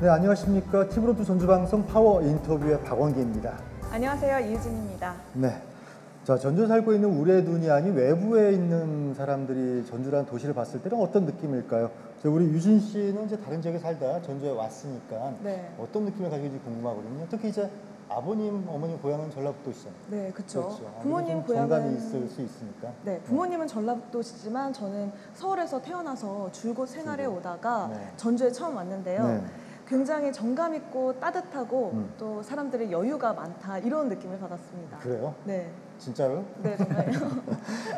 네, 안녕하십니까. 티브로드 전주방송 파워 인터뷰의 박원기입니다. 안녕하세요. 이유진입니다. 네. 자, 전주에 살고 있는 우리의 눈이 아닌 외부에 있는 사람들이 전주라는 도시를 봤을 때는 어떤 느낌일까요? 우리 유진 씨는 이제 다른 지역에 살다 전주에 왔으니까 네. 어떤 느낌을 가지고 있는지 궁금하거든요. 특히 이제 아버님, 어머님 고향은 전라북도시잖아요. 네, 그렇죠. 부모님 고향은 정감이 있을 수 있으니까. 네, 부모님은 전라북도시지만 저는 서울에서 태어나서 줄곧 생활해 오다가 전주에 처음 왔는데요. 네. 굉장히 정감 있고 따뜻하고 또 사람들의 여유가 많다 이런 느낌을 받았습니다. 그래요? 네. 진짜로? 네, 정말요.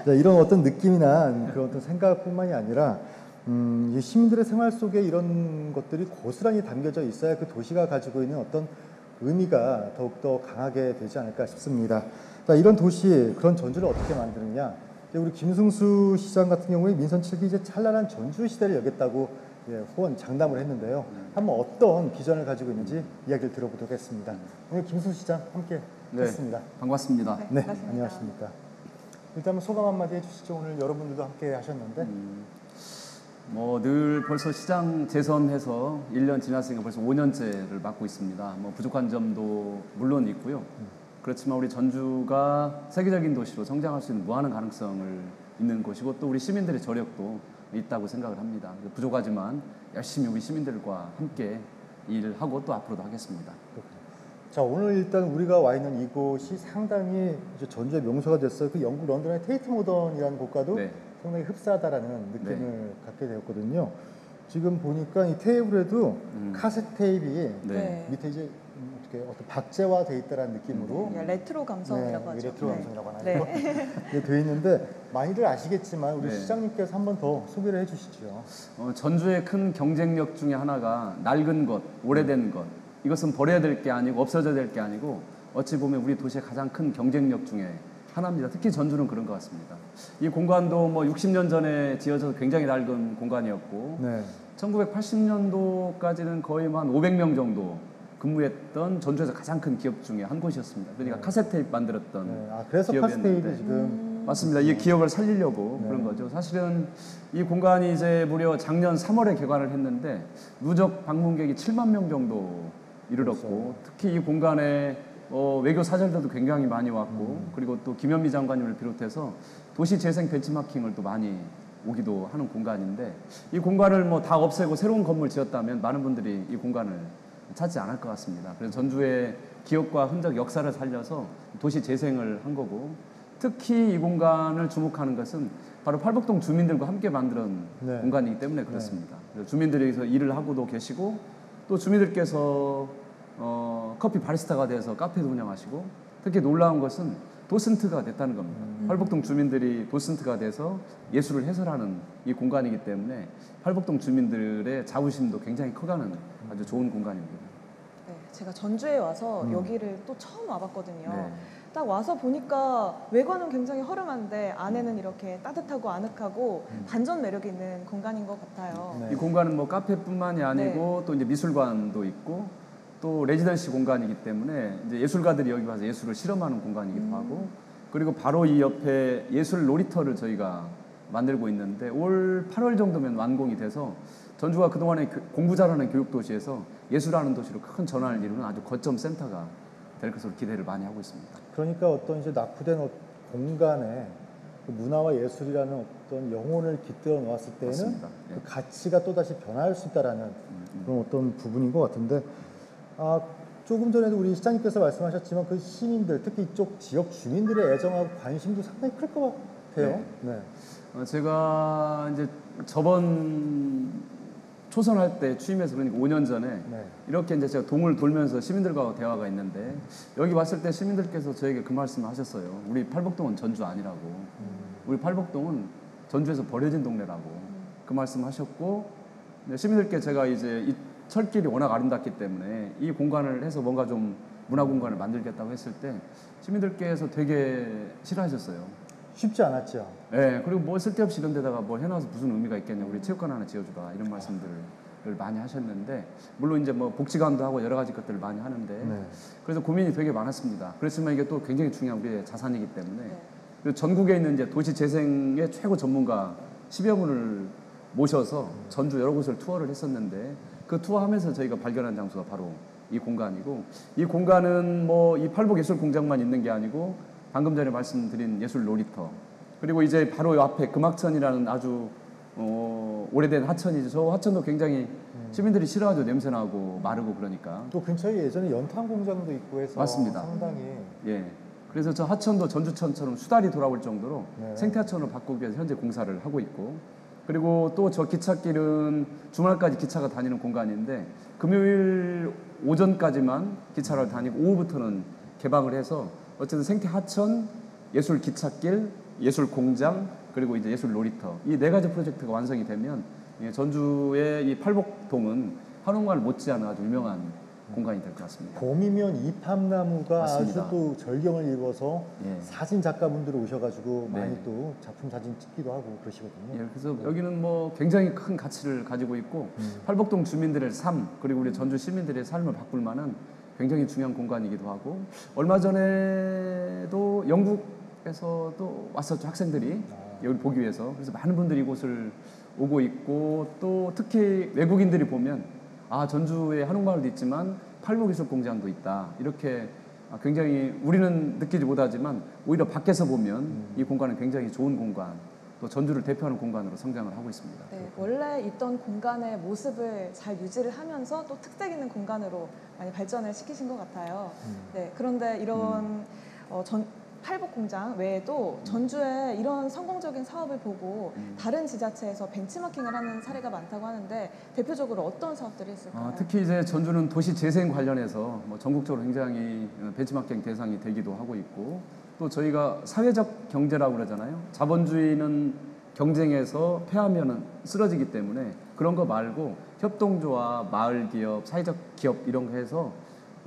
자, 이런 어떤 느낌이나 그런 어떤 생각뿐만이 아니라 이 시민들의 생활 속에 이런 것들이 고스란히 담겨져 있어야 그 도시가 가지고 있는 어떤 의미가 더욱더 강하게 되지 않을까 싶습니다. 자, 이런 도시, 그런 전주를 어떻게 만드느냐. 우리 김승수 시장 같은 경우에 민선 7기 이제 찬란한 전주 시대를 여겼다고 후원 장담을 했는데요. 한번 어떤 비전을 가지고 있는지 이야기를 들어보도록 하겠습니다. 오늘 김승수 시장 함께 했습니다. 반갑습니다. 네, 안녕하십니까. 일단 소감 한마디 해주시죠. 오늘 여러분들도 함께 하셨는데. 늘 벌써 시장 재선해서 1년 지났으니까 벌써 5년째를 맡고 있습니다. 부족한 점도 물론 있고요. 그렇지만 우리 전주가 세계적인 도시로 성장할 수 있는 무한한 가능성을 있는 곳이고 또 우리 시민들의 저력도 있다고 생각을 합니다. 부족하지만 열심히 우리 시민들과 함께 일을 하고 또 앞으로도 하겠습니다. 자, 오늘 일단 우리가 와 있는 이곳이 상당히 이제 전주의 명소가 됐어요. 그 영국 런던의 테이트 모던이라는 곳과도 상당히 흡사하다라는 느낌을 갖게 되었거든요. 지금 보니까 이 테이블에도 카세트 테이프이 밑에 이제 어떤 박제화돼 있다라는 느낌으로 레트로 감성이라고 하죠. 레트로 감성이라고 하나요? 돼 있는데 많이들 아시겠지만 우리 시장님께서 한 번 더 소개를 해주시죠. 전주의 큰 경쟁력 중에 하나가 낡은 것, 오래된 것. 이것은 버려야 될 게 아니고 없어져야 될 게 아니고 어찌 보면 우리 도시의 가장 큰 경쟁력 중에 하나입니다. 특히 전주는 그런 것 같습니다. 이 공간도 60년 전에 지어져서 굉장히 낡은 공간이었고 1980년도까지는 거의 한 500명 정도 근무했던 전주에서 가장 큰 기업 중에 한 곳이었습니다. 그러니까 카세트 테이프 만들었던 그래서 카세트 테이프 지금 맞습니다. 이 기억을 살리려고 그런 거죠. 사실은 이 공간이 이제 무려 작년 3월에 개관을 했는데 누적 방문객이 7만 명 정도 이르렀고 특히 이 공간에 외교 사절들도 굉장히 많이 왔고 그리고 또 김현미 장관님을 비롯해서 도시 재생 벤치마킹을 또 많이 오기도 하는 공간인데 이 공간을 다 없애고 새로운 건물 지었다면 많은 분들이 이 공간을 찾지 않을 것 같습니다. 그래서 전주의 기억과 흔적, 역사를 살려서 도시 재생을 한 거고 특히 이 공간을 주목하는 것은 바로 팔복동 주민들과 함께 만든 공간이기 때문에 그렇습니다. 주민들이 여기서 일을 하고도 계시고 또 주민들께서 커피 바리스타가 돼서 카페도 운영하시고 특히 놀라운 것은 도슨트가 됐다는 겁니다. 팔복동 주민들이 도슨트가 돼서 예술을 해설하는 이 공간이기 때문에 팔복동 주민들의 자부심도 굉장히 커가는 아주 좋은 공간입니다. 네, 제가 전주에 와서 여기를 또 처음 와봤거든요. 딱 와서 보니까 외관은 굉장히 허름한데 안에는 이렇게 따뜻하고 아늑하고 반전 매력이 있는 공간인 것 같아요. 이 공간은 카페뿐만이 아니고 또 이제 미술관도 있고 또 레지던시 공간이기 때문에 이제 예술가들이 여기 와서 예술을 실험하는 공간이기도 하고 그리고 바로 이 옆에 예술 놀이터를 저희가 만들고 있는데 올 8월 정도면 완공이 돼서 전주가 그동안에 공부 잘하는 교육도시에서 예술하는 도시로 큰 전환을 이루는 아주 거점 센터가 될 것으로 기대를 많이 하고 있습니다. 그러니까 어떤 이제 낙후된 공간에 그 문화와 예술이라는 어떤 영혼을 깃들어 놓았을 때는 그 가치가 또다시 변화할 수 있다라는 그런 어떤 부분인 것 같은데 조금 전에도 우리 시장님께서 말씀하셨지만 그 시민들 특히 이쪽 지역 주민들의 애정하고 관심도 상당히 클 것 같아요. 제가 이제 저번 초선할 때 취임해서 그러니까 5년 전에 이렇게 이제 제가 동을 돌면서 시민들과 대화가 있는데 여기 왔을 때 시민들께서 저에게 그 말씀을 하셨어요. 우리 팔복동은 전주 아니라고. 우리 팔복동은 전주에서 버려진 동네라고 그 말씀하셨고 시민들께 제가 이제 이 철길이 워낙 아름답기 때문에 이 공간을 해서 뭔가 좀 문화 공간을 만들겠다고 했을 때 시민들께서 되게 싫어하셨어요. 쉽지 않았죠. 네, 그리고 쓸데없이 이런 데다가 해놔서 무슨 의미가 있겠냐. 우리 체육관 하나 지어주라. 이런 말씀들을 많이 하셨는데 물론 이제 복지관도 하고 여러 가지 것들을 많이 하는데 그래서 고민이 되게 많았습니다. 그렇지만 이게 또 굉장히 중요한 우리의 자산이기 때문에 그리고 전국에 있는 이제 도시 재생의 최고 전문가 10여 분을 모셔서 전주 여러 곳을 투어를 했었는데 그 투어하면서 저희가 발견한 장소가 바로 이 공간이고, 이 공간은 뭐 이 팔복예술공장만 있는 게 아니고 방금 전에 말씀드린 예술 놀이터, 그리고 이제 바로 이 앞에 금학천이라는 아주 오래된 하천이죠. 저 하천도 굉장히 시민들이 싫어하죠. 냄새나고 마르고 그러니까. 또 근처에 예전에 연탄 공장도 있고 해서 맞습니다. 상당히 예. 그래서 저 하천도 전주천처럼 수달이 돌아올 정도로 네. 생태하천으로 바꾸기 위해서 현재 공사를 하고 있고, 그리고 또 저 기찻길은 주말까지 기차가 다니는 공간인데 금요일 오전까지만 기차를 다니고 오후부터는 개방을 해서 어쨌든 생태하천, 예술 기찻길, 예술 공장, 그리고 이제 예술 놀이터, 이 네 가지 프로젝트가 완성이 되면 전주의 이 팔복동은 한옥마을 못지않은 아주 유명한 공간이 될 것 같습니다. 봄이면 이팝나무가 맞습니다. 아주 또 절경을 이루어서 예. 사진 작가분들 오셔가지고 네. 많이 또 작품 사진 찍기도 하고 그러시거든요. 예, 그래서 여기는 뭐 굉장히 큰 가치를 가지고 있고 팔복동 주민들의 삶, 그리고 우리 전주 시민들의 삶을 바꿀 만한 굉장히 중요한 공간이기도 하고, 얼마 전에도 영국에서도 왔었죠. 학생들이 여기 보기 위해서. 그래서 많은 분들이 이곳을 오고 있고, 또 특히 외국인들이 보면 전주에 한옥마을도 있지만 팔복예술공장도 있다, 이렇게 굉장히 우리는 느끼지 못하지만 오히려 밖에서 보면 이 공간은 굉장히 좋은 공간, 또 전주를 대표하는 공간으로 성장을 하고 있습니다. 네, 원래 있던 공간의 모습을 잘 유지를 하면서 또 특색 있는 공간으로 많이 발전을 시키신 것 같아요. 네, 그런데 이런 팔복 공장 외에도 전주에 이런 성공적인 사업을 보고 다른 지자체에서 벤치마킹을 하는 사례가 많다고 하는데 대표적으로 어떤 사업들이 있을까요? 특히 이제 전주는 도시 재생 관련해서 뭐 전국적으로 굉장히 벤치마킹 대상이 되기도 하고 있고, 또 저희가 사회적 경제라고 그러잖아요. 자본주의는 경쟁에서 패하면은 쓰러지기 때문에 그런 거 말고 협동조합, 마을 기업, 사회적 기업 이런 거 해서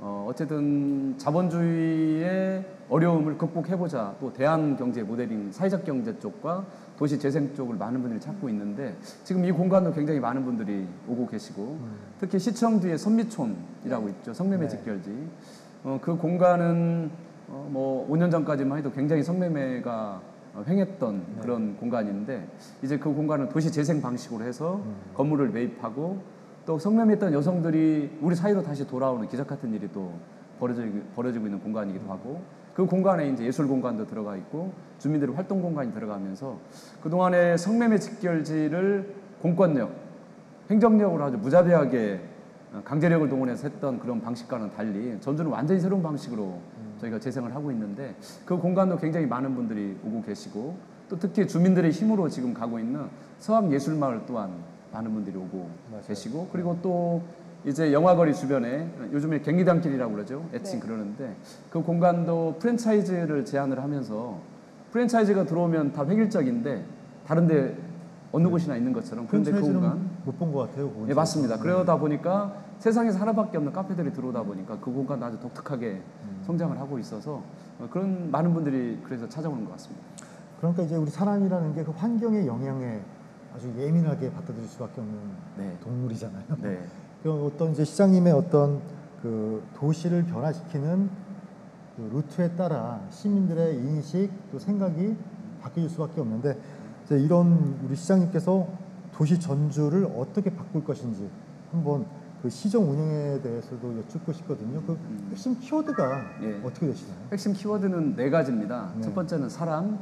어쨌든 자본주의의 어려움을 극복해보자, 또 대한경제 모델링, 사회적 경제 쪽과 도시 재생 쪽을 많은 분들이 찾고 있는데, 지금 이 공간도 굉장히 많은 분들이 오고 계시고, 특히 시청 뒤에 선미촌이라고 있죠. 성매매 직결지. 그 공간은 뭐 5년 전까지만 해도 굉장히 성매매가 횡했던 그런 공간인데, 이제 그 공간을 도시 재생 방식으로 해서 건물을 매입하고, 또 성매매했던 여성들이 우리 사이로 다시 돌아오는 기적 같은 일이 또 벌어지고 있는 공간이기도 하고, 그 공간에 이제 예술 공간도 들어가 있고 주민들의 활동 공간이 들어가면서 그동안에 성매매 직결지를 공권력, 행정력으로 아주 무자비하게 강제력을 동원해서 했던 그런 방식과는 달리 전주는 완전히 새로운 방식으로 저희가 재생을 하고 있는데, 그 공간도 굉장히 많은 분들이 오고 계시고, 또 특히 주민들의 힘으로 지금 가고 있는 서암예술마을 또한 많은 분들이 오고 맞아요. 계시고, 그리고 또 이제 영화거리 주변에 요즘에 갱리단길이라고 그러죠. 애칭 그러는데, 그 공간도 프랜차이즈를 제안을 하면서, 프랜차이즈가 들어오면 다 획일적인데 다른데 어느 곳이나 있는 것처럼, 그런데 그 공간 못 본 것 같아요. 예, 맞습니다. 그러다 보니까 세상에서 하나밖에 없는 카페들이 들어오다 보니까 그 공간도 아주 독특하게 성장을 하고 있어서 그런 많은 분들이 그래서 찾아오는 것 같습니다. 그러니까 이제 우리 사람이라는 게 그 환경의 영향에 아주 예민하게 받아들일 수밖에 없는 동물이잖아요. 네. 그 어떤 이제 시장님의 어떤 그 도시를 변화시키는 그 루트에 따라 시민들의 인식 또 생각이 바뀔 수밖에 없는데, 이제 이런 우리 시장님께서 도시 전주를 어떻게 바꿀 것인지 한번 그 시정 운영에 대해서도 여쭙고 싶거든요. 그 핵심 키워드가 어떻게 되시나요? 핵심 키워드는 4가지입니다. 첫 번째는 사람.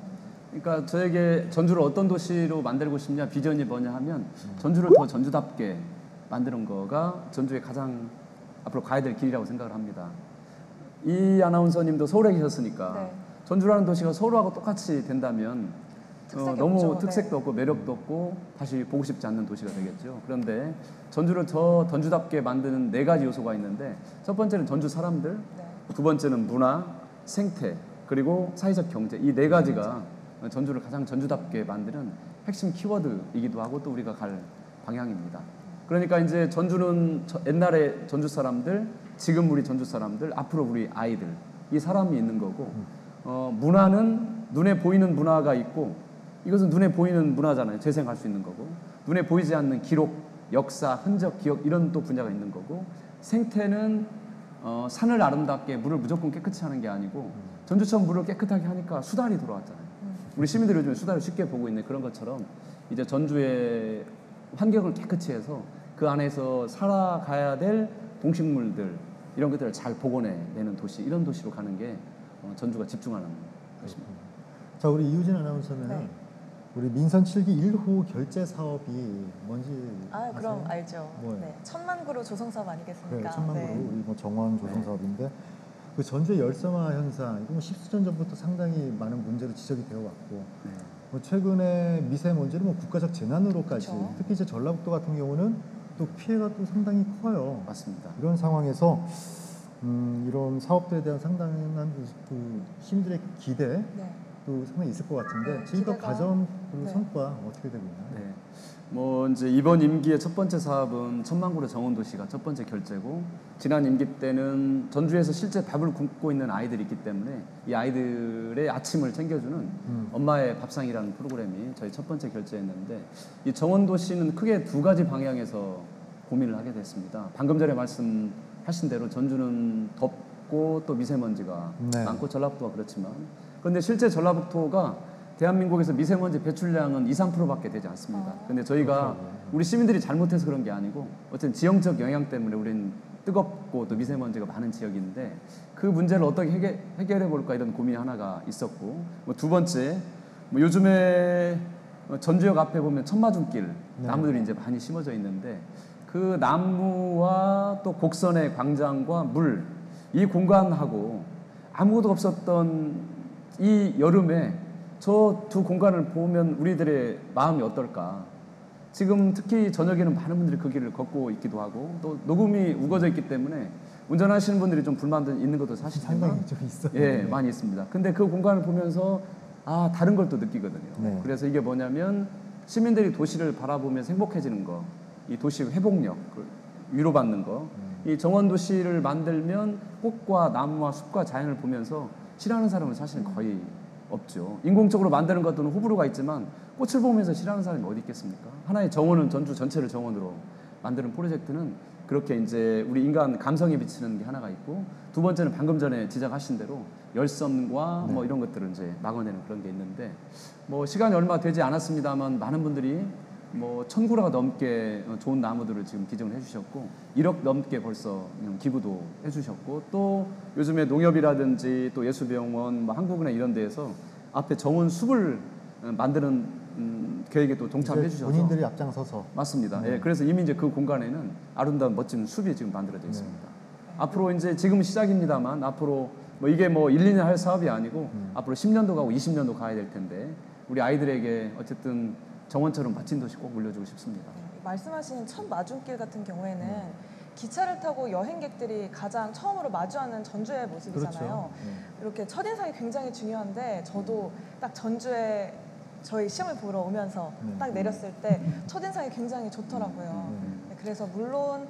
그러니까 저에게 전주를 어떤 도시로 만들고 싶냐, 비전이 뭐냐 하면 전주를 더 전주답게 만드는 거가 전주의 가장 앞으로 가야 될 길이라고 생각을 합니다. 이 아나운서님도 서울에 계셨으니까 전주라는 도시가 서울하고 똑같이 된다면 너무 없죠. 특색도 없고 매력도 없고 다시 보고 싶지 않는 도시가 되겠죠. 그런데 전주를 더 전주답게 만드는 4가지 요소가 있는데, 첫 번째는 전주 사람들, 두 번째는 문화, 생태, 그리고 사회적 경제, 이 4가지가 전주를 가장 전주답게 만드는 핵심 키워드이기도 하고 또 우리가 갈 방향입니다. 그러니까 이제 전주는 옛날에 전주 사람들, 지금 우리 전주 사람들, 앞으로 우리 아이들, 이 사람이 있는 거고, 문화는 눈에 보이는 문화가 있고, 이것은 눈에 보이는 문화잖아요. 재생할 수 있는 거고, 눈에 보이지 않는 기록, 역사, 흔적, 기억, 이런 또 분야가 있는 거고, 생태는 산을 아름답게 물을 무조건 깨끗이 하는 게 아니고 전주처럼 물을 깨끗하게 하니까 수달이 돌아왔잖아요. 우리 시민들이 요즘에 수달을 쉽게 보고 있는 그런 것처럼 이제 전주의 환경을 깨끗이 해서 그 안에서 살아가야 될 동식물들 이런 것들을 잘 복원해내는 도시, 이런 도시로 가는 게 전주가 집중하는 것입니다. 자, 우리 이유진 아나운서는 네. 우리 민선 7기 1호 결제 사업이 뭔지 아, 그럼 아세요? 알죠. 뭐예요? 네. 천만구로 조성 사업 아니겠습니까? 그래, 천만구로 네. 우리 뭐 정원 조성 사업인데 그 전주의 열섬화 현상 이거 뭐 10수년 전부터 상당히 많은 문제로 지적이 되어 왔고 네. 뭐 최근에 미세먼지는 뭐 국가적 재난으로까지 그렇죠. 특히 이제 전라북도 같은 경우는 또 피해가 또 상당히 커요. 맞습니다. 이런 상황에서 이런 사업들에 대한 상당한 그 시민들의 기대 네. 또 상당히 있을 것 같은데 네, 지금껏 기대가- 가전 그리고 네. 성과 어떻게 되고 있나요? 네. 뭐 이제 이번 임기의 첫 번째 사업은 천만구로 정원도시가 첫 번째 결제고, 지난 임기 때는 전주에서 실제 밥을 굶고 있는 아이들이 있기 때문에 이 아이들의 아침을 챙겨주는 엄마의 밥상이라는 프로그램이 저희 첫 번째 결제였는데, 이 정원도시는 크게 두 가지 방향에서 고민을 하게 됐습니다. 방금 전에 말씀하신 대로 전주는 덥고 또 미세먼지가 네. 많고 전라북도가 그렇지만, 그런데 실제 전라북도가 대한민국에서 미세먼지 배출량은 2~3%밖에 되지 않습니다. 근데 저희가 우리 시민들이 잘못해서 그런 게 아니고 어쨌든 지형적 영향 때문에 우리는 뜨겁고 또 미세먼지가 많은 지역인데, 그 문제를 어떻게 해결해 볼까 이런 고민이 하나가 있었고, 뭐 두 번째, 뭐 요즘에 전주역 앞에 보면 천마중길 네. 나무들이 이제 많이 심어져 있는데, 그 나무와 또 곡선의 광장과 물, 이 공간하고 아무것도 없었던 이 여름에 저 두 공간을 보면 우리들의 마음이 어떨까. 지금 특히 저녁에는 많은 분들이 그 길을 걷고 있기도 하고 또 녹음이 우거져 있기 때문에 운전하시는 분들이 좀 불만도 있는 것도 사실이지만 상당히 좀 있어요. 예, 많이 있습니다. 근데 그 공간을 보면서 다른 걸 또 느끼거든요. 네. 그래서 이게 뭐냐면 시민들이 도시를 바라보면서 행복해지는 거, 이 도시 회복력, 위로받는 거, 이 정원 도시를 만들면 꽃과 나무와 숲과 자연을 보면서 싫어하는 사람은 사실은 거의 없죠. 인공적으로 만드는 것들은 호불호가 있지만 꽃을 보면서 싫어하는 사람이 어디 있겠습니까? 하나의 정원은 전주 전체를 정원으로 만드는 프로젝트는 그렇게 이제 우리 인간 감성에 비치는 게 하나가 있고, 두 번째는 방금 전에 지적하신 대로 열섬과 뭐 이런 것들을 이제 막아내는 그런 게 있는데, 뭐 시간이 얼마 되지 않았습니다만 많은 분들이 뭐 1,000그루가 넘게 좋은 나무들을 지금 기증을 해주셨고 1억 넘게 벌써 기부도 해주셨고, 또 요즘에 농협이라든지 또 예수병원, 뭐 한국은행 이런 데에서 앞에 정원 숲을 만드는 계획에 또 동참해 주셔서 본인들이 앞장서서 맞습니다. 예, 그래서 이미 이제 그 공간에는 아름다운 멋진 숲이 지금 만들어져 있습니다. 앞으로 이제 지금 시작입니다만 앞으로 뭐 이게 뭐 1, 2년 할 사업이 아니고 앞으로 10년도 가고 20년도 가야 될 텐데, 우리 아이들에게 어쨌든 정원처럼 멋진 도시 꼭 물려주고 싶습니다. 말씀하신 천마중길 같은 경우에는 기차를 타고 여행객들이 가장 처음으로 마주하는 전주의 모습이잖아요. 그렇죠. 이렇게 첫인상이 굉장히 중요한데, 저도 딱 전주에 저희 시험을 보러 오면서 딱 내렸을 때 첫인상이 굉장히 좋더라고요. 네, 그래서 물론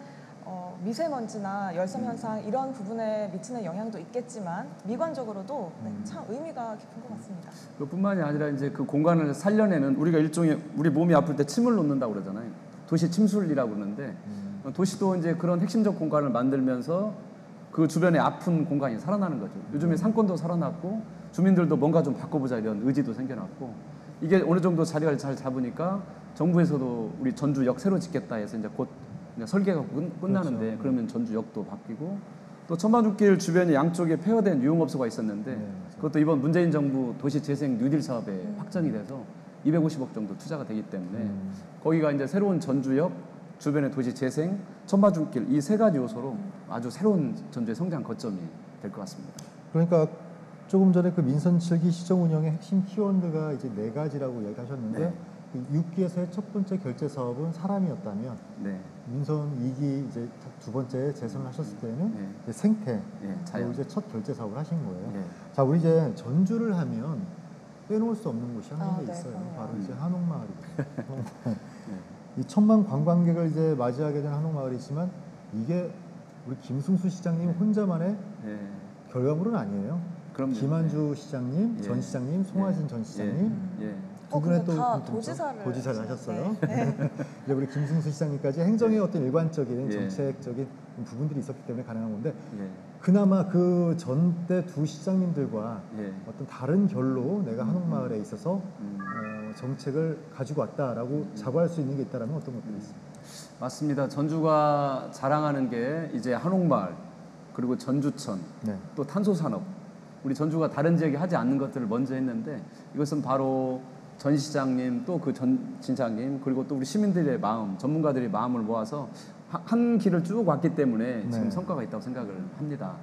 미세먼지나 열섬 현상 이런 부분에 미치는 영향도 있겠지만 미관적으로도 참 의미가 깊은 것 같습니다. 그뿐만이 아니라 이제 그 공간을 살려내는, 우리가 일종의 우리 몸이 아플 때 침을 놓는다고 그러잖아요. 도시 침술이라고 그러는데 도시도 이제 그런 핵심적 공간을 만들면서 그 주변에 아픈 공간이 살아나는 거죠. 요즘에 상권도 살아났고 주민들도 뭔가 좀 바꿔보자 이런 의지도 생겨났고, 이게 어느 정도 자리를 잘 잡으니까 정부에서도 우리 전주역 새로 짓겠다 해서 이제 곧 설계가 끝나는데, 그렇죠. 그러면 전주역도 바뀌고, 또 천마중길 주변에 양쪽에 폐허된 유흥업소가 있었는데 그것도 이번 문재인 정부 도시재생 뉴딜 사업에 확정이 돼서 250억 정도 투자가 되기 때문에 거기가 이제 새로운 전주역, 주변의 도시재생, 천마중길 이 세 가지 요소로 아주 새로운 전주의 성장 거점이 될 것 같습니다. 그러니까 조금 전에 그 민선 7기 시정 운영의 핵심 키워드가 이제 4가지라고 얘기하셨는데 네. 그 6기에서의 첫 번째 결제 사업은 사람이었다면 네, 민선 2기 이제 두 번째 재선을 하셨을 때는 네. 이제 생태 네, 자유 이제 첫 결제 사업을 하신 거예요. 네. 자, 우리 이제 전주를 하면 빼놓을 수 없는 곳이 하나 네, 있어요. 그럼요. 바로 이제 한옥마을이거든요. 이 1,000만 관광객을 이제 맞이하게 된 한옥마을이지만 이게 우리 김승수 시장님 혼자만의 네. 결과물은 아니에요. 그럼요. 김한주 시장님, 예. 전 시장님, 송하진 예. 전 시장님 예. 두 분의 근데 또 다 공통점, 도지사를 하셨어요. 네. 이제 우리 김승수 시장님까지 행정의 어떤 일관적인 예. 정책적인 부분들이 있었기 때문에 가능한 건데, 예. 그나마 그 전때 두 시장님들과 예. 어떤 다른 결로 내가 한옥마을에 있어서 정책을 가지고 왔다라고 자부할 수 있는 게 있다라면 어떤 것들이 있습니까? 맞습니다. 전주가 자랑하는 게 이제 한옥마을, 그리고 전주천, 네. 또 탄소산업. 우리 전주가 다른 지역이 하지 않는 것들을 먼저 했는데, 이것은 바로 전 시장님, 또 그 전 진장님, 그리고 또 우리 시민들의 마음, 전문가들의 마음을 모아서 한 길을 쭉 왔기 때문에 지금 네. 성과가 있다고 생각을 합니다.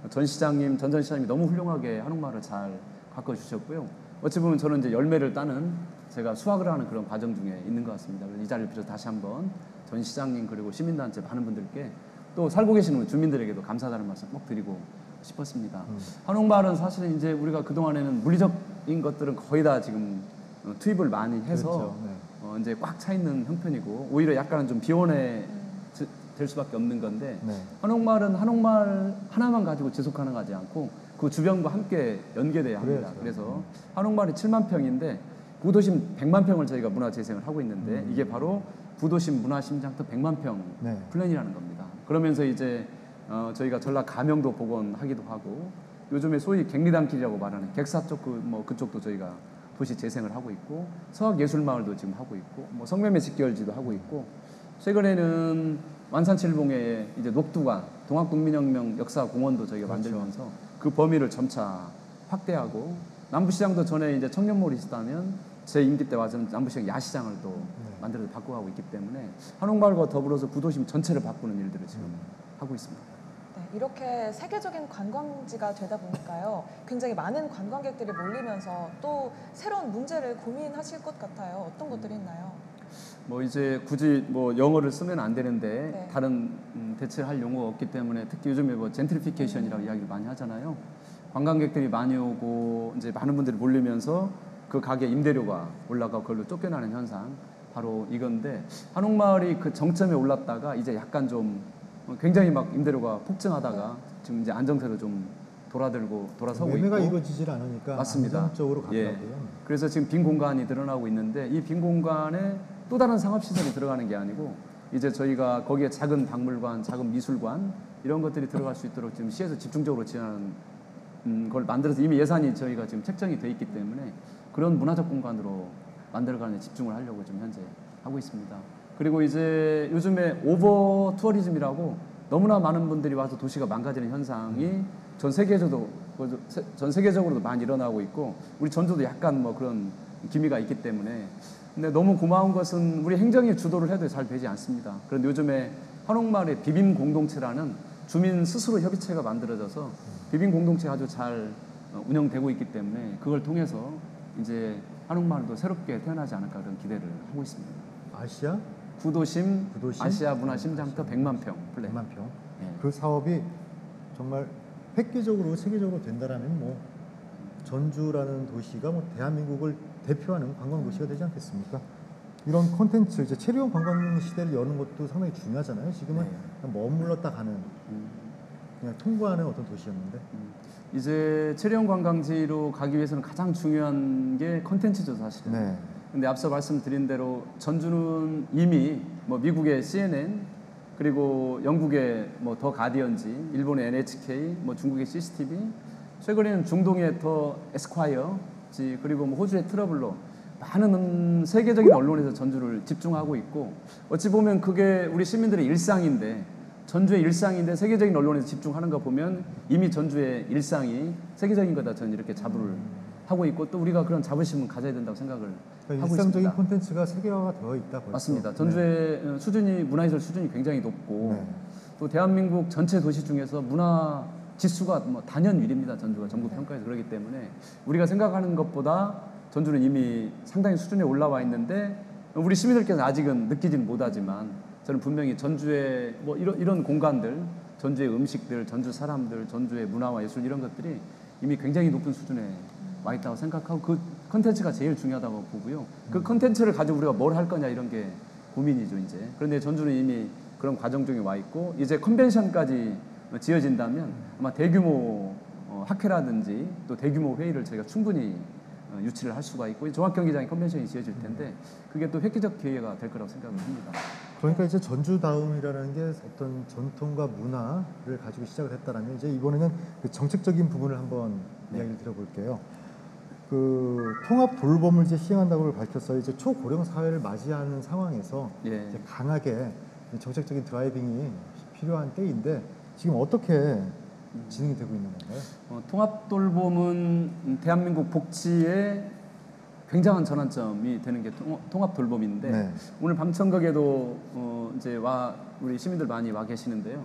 전 시장님, 전 시장님이 너무 훌륭하게 한옥마을을 잘 가꿔주셨고요. 어찌 보면 저는 이제 열매를 따는, 제가 수확을 하는 그런 과정 중에 있는 것 같습니다. 이 자리를 빌어서 다시 한번 전 시장님, 그리고 시민단체 많은 분들께, 또 살고 계시는 주민들에게도 감사하다는 말씀 꼭 드리고 싶었습니다. 한옥마을은 사실은 이제 우리가 그동안에는 물리적인 것들은 거의 다 지금 투입을 많이 해서 그렇죠. 네. 이제 꽉 차 있는 형편이고, 오히려 약간은 좀 비원해 될 수밖에 없는 건데, 네. 한옥마을은 한옥마을 하나만 가지고 지속하는 거지 않고 그 주변과 함께 연계돼야 합니다. 그래야죠. 그래서 한옥마을이 7만 평인데 구도심 100만 평을 저희가 문화 재생을 하고 있는데, 이게 바로 구도심 문화심장터 100만 평 네. 플랜이라는 겁니다. 그러면서 이제 저희가 전라 가명도 복원하기도 하고, 요즘에 소위 객리단길이라고 말하는 객사 쪽 그쪽도 저희가 도시 재생을 하고 있고, 서학예술마을도 지금 하고 있고, 성매매 직결지도 하고 있고, 최근에는 완산칠봉에 이제 녹두관 동학국민혁명 역사공원도 저희가 그렇죠. 만들면서 그 범위를 점차 확대하고, 남부시장도 전에 이제 청년몰이 있었다면 제 임기 때 와서는 남부시장 야시장을 또 만들어서 바꿔가고 있기 때문에 한옥마을과 더불어서 구도심 전체를 바꾸는 일들을 지금 하고 있습니다. 네, 이렇게 세계적인 관광지가 되다 보니까요, 굉장히 많은 관광객들이 몰리면서 또 새로운 문제를 고민하실 것 같아요. 어떤 것들이 있나요? 이제 굳이 영어를 쓰면 안 되는데, 네. 다른 대체를 할 용어가 없기 때문에, 특히 요즘에 젠트리피케이션이라고 이야기를 많이 하잖아요. 관광객들이 많이 오고 이제 많은 분들이 몰리면서 그 가게 임대료가 올라가고 그걸로 쫓겨나는 현상, 바로 이건데, 한옥마을이 그 정점에 올랐다가 이제 약간 좀 굉장히 막 임대료가 폭증하다가 지금 이제 안정세로 좀 돌아서고 매매가 있고. 이루어지질 않으니까 맞습니다. 안정적으로 가더라고요. 예. 그래서 지금 빈 공간이 늘어나고 있는데, 이 빈 공간에 또 다른 상업시설이 들어가는 게 아니고, 이제 저희가 거기에 작은 박물관, 작은 미술관 이런 것들이 들어갈 수 있도록 지금 시에서 집중적으로 지원하는 걸 만들어서, 이미 예산이 저희가 지금 책정이 돼 있기 때문에 그런 문화적 공간으로 만들어가는 데 집중을 하려고 지금 현재 하고 있습니다. 그리고 이제 요즘에 오버 투어리즘이라고 너무나 많은 분들이 와서 도시가 망가지는 현상이 전 세계적으로도 많이 일어나고 있고, 우리 전주도 약간 그런 기미가 있기 때문에. 근데 너무 고마운 것은 우리 행정이 주도를 해도 잘 되지 않습니다. 그런데 요즘에 한옥마을의 비빔 공동체라는 주민 스스로 협의체가 만들어져서 비빔 공동체가 아주 잘 운영되고 있기 때문에, 그걸 통해서 이제 한옥마을도 새롭게 태어나지 않을까 그런 기대를 하고 있습니다. 아시아? 구도심 아시아 문화심장터 100만 평 플랜. 100만 평. 예. 그 사업이 정말 획기적으로 세계적으로 된다라면 전주라는 도시가 대한민국을 대표하는 관광 도시가 되지 않겠습니까? 이런 콘텐츠, 이제 체류형 관광 시대를 여는 것도 상당히 중요하잖아요. 지금은 그냥 머물렀다 가는, 그냥 통과하는 어떤 도시였는데. 이제 체류형 관광지로 가기 위해서는 가장 중요한 게 콘텐츠죠, 사실은. 네. 근데 앞서 말씀드린 대로 전주는 이미 미국의 CNN, 그리고 영국의 더 가디언지, 일본의 NHK, 중국의 CCTV, 최근에는 중동의 더 에스콰이어지, 그리고 호주의 트러블로 많은 세계적인 언론에서 전주를 집중하고 있고, 어찌 보면 그게 우리 시민들의 일상인데, 전주의 일상인데 세계적인 언론에서 집중하는 거 보면 이미 전주의 일상이 세계적인 거다, 저는 이렇게 자부를 하고 있고, 또 우리가 그런 자부심을 가져야 된다고 생각을 하고 일상적인 있습니다. 콘텐츠가 세계화가 되어 있다 벌써. 맞습니다. 전주의 수준이, 문화예술 수준이 굉장히 높고, 또 대한민국 전체 도시 중에서 문화 지수가 단연 1위입니다. 전주가 전국 평가에서. 그렇기 때문에 우리가 생각하는 것보다 전주는 이미 상당히 수준에 올라와 있는데, 우리 시민들께서는 아직은 느끼지는 못하지만, 저는 분명히 전주의 이런 공간들, 전주의 음식들, 전주 사람들, 전주의 문화와 예술, 이런 것들이 이미 굉장히 높은 수준에 와 있다고 생각하고, 그 컨텐츠가 제일 중요하다고 보고요. 그 컨텐츠를 가지고 우리가 뭘 할 거냐, 이런 게 고민이죠, 이제. 그런데 전주는 이미 그런 과정 중에 와 있고, 이제 컨벤션까지 지어진다면 아마 대규모 학회라든지 또 대규모 회의를 저희가 충분히 유치를 할 수가 있고, 종합경기장에 컨벤션이 지어질 텐데, 그게 또 획기적 기회가 될 거라고 생각을 합니다. 그러니까 이제 전주다움이라는 게 어떤 전통과 문화를 가지고 시작을 했다라면, 이제 이번에는 그 정책적인 부분을 한번 이야기를 드려볼게요. 그 통합 돌봄을 이제 시행한다고 밝혔어요. 이제 초고령 사회를 맞이하는 상황에서 이제 강하게 정책적인 드라이빙이 필요한 때인데 지금 어떻게 진행이 되고 있는 건가요? 통합돌봄은 대한민국 복지의 굉장한 전환점이 되는 게 통합돌봄인데 네. 오늘 방청객에도 이제 우리 시민들 많이 와 계시는데요.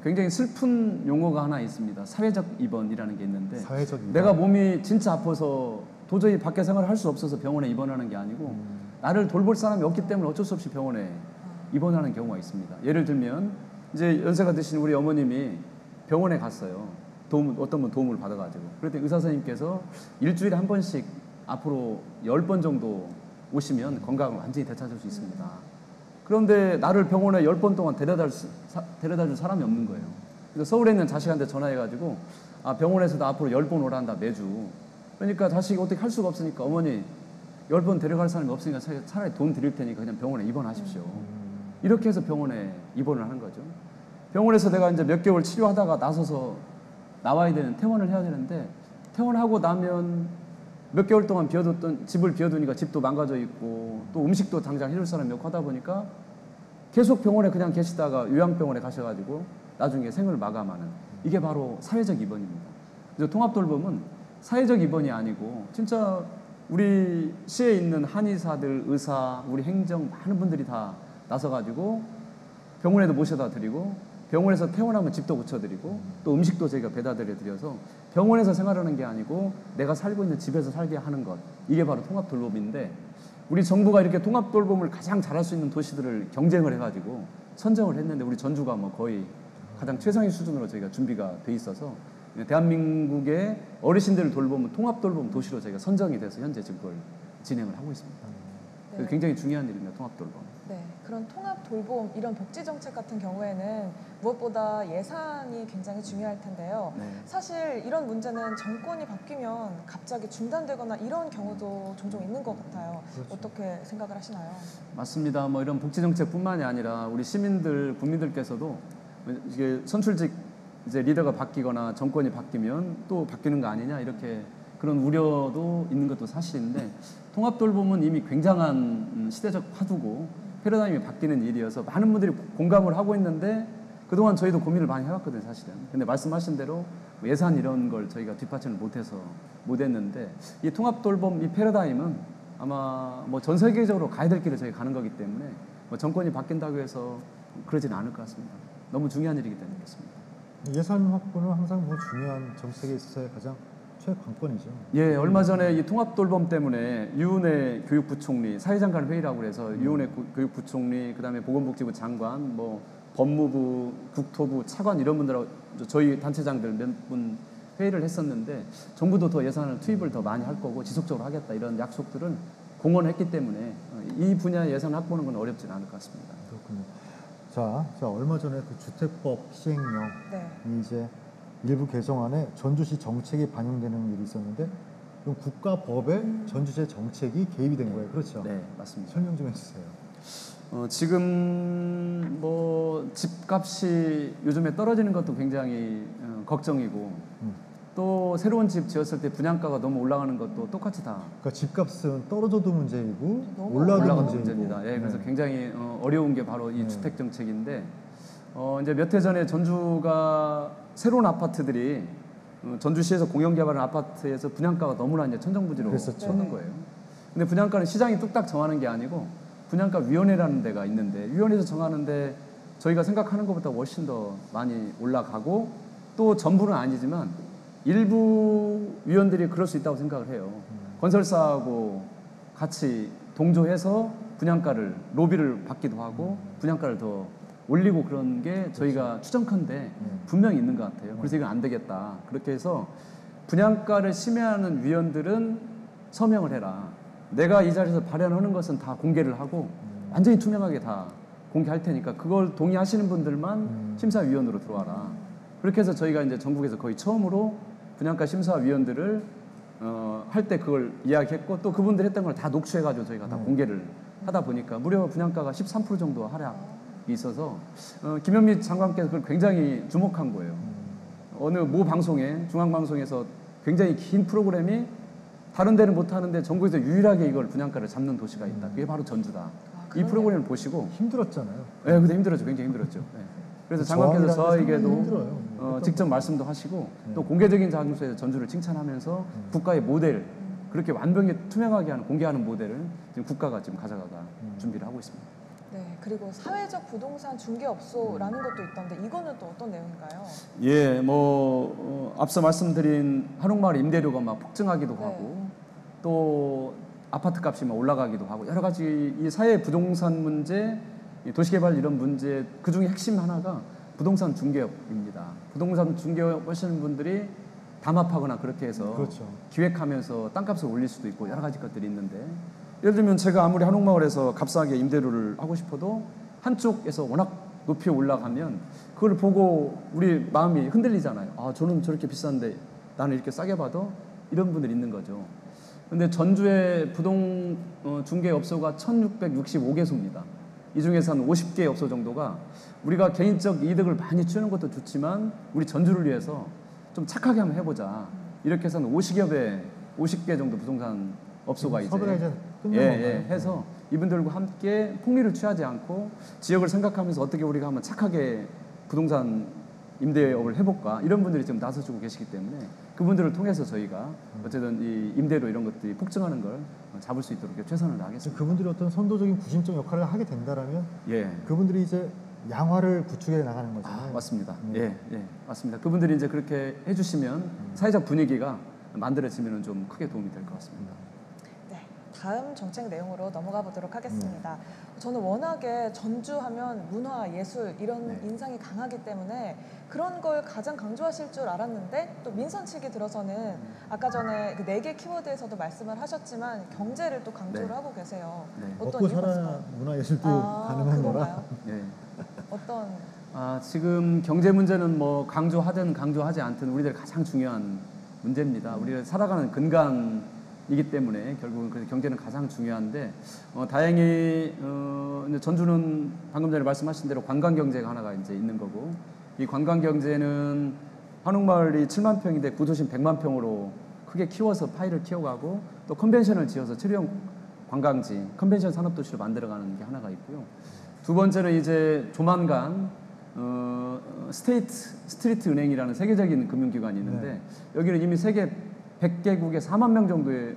굉장히 슬픈 용어가 하나 있습니다. 사회적 입원이라는 게 있는데 사회적 입원. 내가 몸이 진짜 아파서 도저히 밖에 생활을 할 수 없어서 병원에 입원하는 게 아니고 나를 돌볼 사람이 없기 때문에 어쩔 수 없이 병원에 입원하는 경우가 있습니다. 예를 들면 이제 연세가 드신 우리 어머님이 병원에 갔어요. 어떤 분 도움을 받아가지고. 그랬더니 의사 선생님께서 일주일에 한 번씩 앞으로 10번 정도 오시면 건강을 완전히 되찾을 수 있습니다. 그런데 나를 병원에 10번 동안 데려다 줄 사람이 없는 거예요. 그래서 서울에 있는 자식한테 전화해가지고 병원에서도 앞으로 10번 오란다 매주. 그러니까 자식이 어떻게 할 수가 없으니까 어머니 10번 데려갈 사람이 없으니까 차라리 돈 드릴 테니까 그냥 병원에 입원하십시오. 이렇게 해서 병원에 입원을 하는 거죠. 병원에서 내가 이제 몇 개월 치료하다가 나서서 나와야 되는 퇴원을 해야 되는데 퇴원하고 나면 몇 개월 동안 비워뒀던 집을 비워두니까 집도 망가져 있고 또 음식도 당장 해줄 사람이 없고 하다 보니까 계속 병원에 그냥 계시다가 요양병원에 가셔가지고 나중에 생을 마감하는 이게 바로 사회적 입원입니다. 그래서 통합돌봄은 사회적 입원이 아니고 진짜 우리 시에 있는 한의사들, 의사, 우리 행정 많은 분들이 다 나서가지고 병원에도 모셔다 드리고 병원에서 퇴원하면 집도 고쳐드리고 또 음식도 저희가 배달해 드려서 병원에서 생활하는 게 아니고 내가 살고 있는 집에서 살게 하는 것 이게 바로 통합돌봄인데 우리 정부가 이렇게 통합돌봄을 가장 잘할 수 있는 도시들을 경쟁을 해가지고 선정을 했는데 우리 전주가 뭐 거의 가장 최상위 수준으로 저희가 준비가 돼 있어서 대한민국의 어르신들을 돌보면 통합돌봄 도시로 저희가 선정이 돼서 현재 지금 그걸 진행을 하고 있습니다. 네. 굉장히 중요한 일입니다. 통합돌봄. 네, 그런 통합돌봄 이런 복지정책 같은 경우에는 무엇보다 예산이 굉장히 중요할 텐데요. 네. 사실 이런 문제는 정권이 바뀌면 갑자기 중단되거나 이런 경우도 종종 있는 것 같아요. 그렇죠. 어떻게 생각을 하시나요? 맞습니다. 뭐 이런 복지정책뿐만이 아니라 우리 시민들, 국민들께서도 이게 선출직 이제 리더가 바뀌거나 정권이 바뀌면 또 바뀌는 거 아니냐 이렇게 그런 우려도 있는 것도 사실인데 통합돌봄은 이미 굉장한 시대적 화두고 패러다임이 바뀌는 일이어서 많은 분들이 공감을 하고 있는데 그동안 저희도 고민을 많이 해왔거든요, 사실은. 근데 말씀하신 대로 예산 이런 걸 저희가 뒷받침을 못했는데 이 통합돌봄 이 패러다임은 아마 뭐 전 세계적으로 가야 될 길을 저희 가는 거기 때문에 뭐 정권이 바뀐다고 해서 그러진 않을 것 같습니다. 너무 중요한 일이기 때문에 그렇습니다. 예산 확보는 항상 뭐 중요한 정책에 있어서의 가장 최관건이죠. 예, 얼마 전에 이 통합돌봄 때문에 유은혜 교육부총리 사회장관 회의라고 해서 유은혜 교육부총리 그다음에 보건복지부 장관 뭐 법무부 국토부 차관 이런 분들하고 저희 단체장들 몇 분 회의를 했었는데 정부도 더 예산을 투입을 더 많이 할 거고 지속적으로 하겠다 이런 약속들은 공언했기 때문에 이 분야 예산 확보는 건 어렵지는 않을 것 같습니다. 그렇군요. 자 얼마 전에 그 주택법 시행령이 네. 이제 일부 개정안에 전주시 정책이 반영되는 일이 있었는데 그럼 국가법에 전주시의 정책이 개입이 된 거예요. 그렇죠? 네, 맞습니다. 설명 좀 해주세요. 지금 뭐 집값이 요즘에 떨어지는 것도 굉장히 걱정이고 또 새로운 집 지었을 때 분양가가 너무 올라가는 것도 똑같이 다 그러니까 집값은 떨어져도 문제이고 너무 올라도 올라가도 문제이고. 문제입니다. 예, 그래서 네. 굉장히 어려운 게 바로 이 네. 주택 정책인데 이제 몇 해 전에 전주가 새로운 아파트들이 전주시에서 공영 개발한 아파트에서 분양가가 너무나 이제 천정부지로 그랬었죠. 솟는 거예요. 근데 분양가는 시장이 뚝딱 정하는 게 아니고 분양가 위원회라는 데가 있는데 위원회에서 정하는데 저희가 생각하는 것보다 훨씬 더 많이 올라가고 또 전부는 아니지만 일부 위원들이 그럴 수 있다고 생각을 해요. 건설사하고 같이 동조해서 분양가를 로비를 받기도 하고 분양가를 더 올리고 그런 게 저희가 추정컨대 분명히 있는 것 같아요. 그래서 이건 안 되겠다. 그렇게 해서 분양가를 심해하는 위원들은 서명을 해라. 내가 이 자리에서 발언하는 것은 다 공개를 하고 완전히 투명하게 다 공개할 테니까 그걸 동의하시는 분들만 심사위원으로 들어와라. 그렇게 해서 저희가 이제 전국에서 거의 처음으로 분양가 심사위원들을 할 때 그걸 이야기했고 또 그분들 했던 걸 다 녹취해가지고 저희가 다 공개를 하다 보니까 무려 분양가가 13% 정도 하락이 있어서 김현미 장관께서 그걸 굉장히 주목한 거예요. 어느 모 방송에 중앙방송에서 굉장히 긴 프로그램이 다른 데는 못하는데 전국에서 유일하게 이걸 분양가를 잡는 도시가 있다. 그게 바로 전주다. 이 프로그램을 보시고 힘들었잖아요. 네, 근데 힘들었죠. 굉장히 힘들었죠. 네. 그래서 장관께서 저에게도 직접 말씀도 하시고 또 공개적인 장소에서 전주를 칭찬하면서 국가의 모델 그렇게 완벽히 투명하게 하는 공개하는 모델을 지금 국가가 지금 가져가가 준비를 하고 있습니다. 네, 그리고 사회적 부동산 중개업소라는 것도 있던데 이거는 또 어떤 내용인가요? 예, 앞서 말씀드린 한옥마을 임대료가 막 폭증하기도 하고 또 아파트 값이 막 올라가기도 하고 여러 가지 이 사회 부동산 문제, 이 도시개발 이런 문제 그 중에 핵심 하나가 부동산 중개업입니다. 부동산 중개업 하시는 분들이 담합하거나 그렇게 해서 그렇죠. 기획하면서 땅값을 올릴 수도 있고 여러 가지 것들이 있는데 예를 들면 제가 아무리 한옥마을에서 값싸게 임대료를 하고 싶어도 한쪽에서 워낙 높이 올라가면 그걸 보고 우리 마음이 흔들리잖아요. 아, 저는 저렇게 비싼데 나는 이렇게 싸게 받아? 이런 분들이 있는 거죠. 근데 전주의 부동 중개업소가 1665개소입니다. 이 중에서 한 50개 업소 정도가 우리가 개인적 이득을 많이 취하는 것도 좋지만 우리 전주를 위해서 좀 착하게 한번 해보자. 이렇게 해서 한 50개 정도 부동산 업소가 이제 해서 이분들과 함께 폭리를 취하지 않고 지역을 생각하면서 어떻게 우리가 한번 착하게 부동산 임대업을 해볼까 이런 분들이 지금 나서주고 계시기 때문에 그분들을 통해서 저희가 어쨌든 이 임대료 이런 것들이 폭증하는 걸 잡을 수 있도록 최선을 다하겠습니다. 그분들이 어떤 선도적인 구심적 역할을 하게 된다라면 그분들이 이제 양화를 구축해 나가는 거잖아요. 맞습니다. 맞습니다. 그분들이 이제 그렇게 해주시면 사회적 분위기가 만들어지면 좀 크게 도움이 될 것 같습니다. 네, 다음 정책 내용으로 넘어가 보도록 하겠습니다. 저는 워낙에 전주하면 문화, 예술 이런 인상이 강하기 때문에 그런 걸 가장 강조하실 줄 알았는데 또 민선 측이 들어서는 아까 전에 그 4개 키워드에서도 말씀을 하셨지만 경제를 또 강조를 하고 계세요. 어떤 먹고 살아 문화예술도 가능한 거라. 어떤 지금 경제 문제는 뭐 강조하든 강조하지 않든 우리들 가장 중요한 문제입니다. 우리가 살아가는 근간이기 때문에 결국은 그래서 경제는 가장 중요한데 다행히 전주는 방금 전에 말씀하신 대로 관광 경제가 하나가 이제 있는 거고 이 관광 경제는 한옥마을이 7만 평인데 구도심 100만 평으로 크게 키워서 파이를 키워가고 또 컨벤션을 지어서 체류형 관광지, 컨벤션 산업도시로 만들어가는 게 하나가 있고요. 두 번째는 이제 조만간 스트리트 은행이라는 세계적인 금융기관이 있는데 여기는 이미 세계 100개국에 4만 명 정도의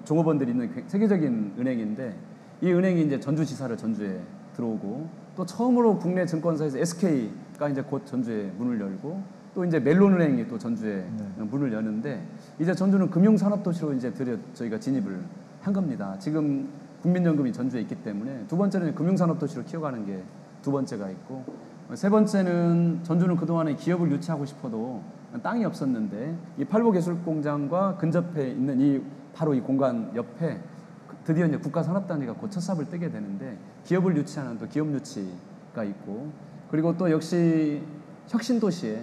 종업원들이 있는 세계적인 은행인데 이 은행이 이제 전주지사를 전주에 들어오고 또 처음으로 국내 증권사에서 SK가 이제 곧 전주에 문을 열고 또 이제 멜론은행이 또 전주에 문을 여는데 이제 전주는 금융산업도시로 이제 저희가 진입을 한 겁니다. 지금 국민연금이 전주에 있기 때문에 두 번째는 금융산업도시로 키워가는 게 두 번째가 있고 세 번째는 전주는 그동안에 기업을 유치하고 싶어도 땅이 없었는데 이 팔보예술공장과 근접해 있는 바로 이 공간 옆에 드디어 이제 국가산업단지가 곧 첫 삽을 뜨게 되는데 기업을 유치하는 또 기업 유치가 있고 그리고 또 역시 혁신도시에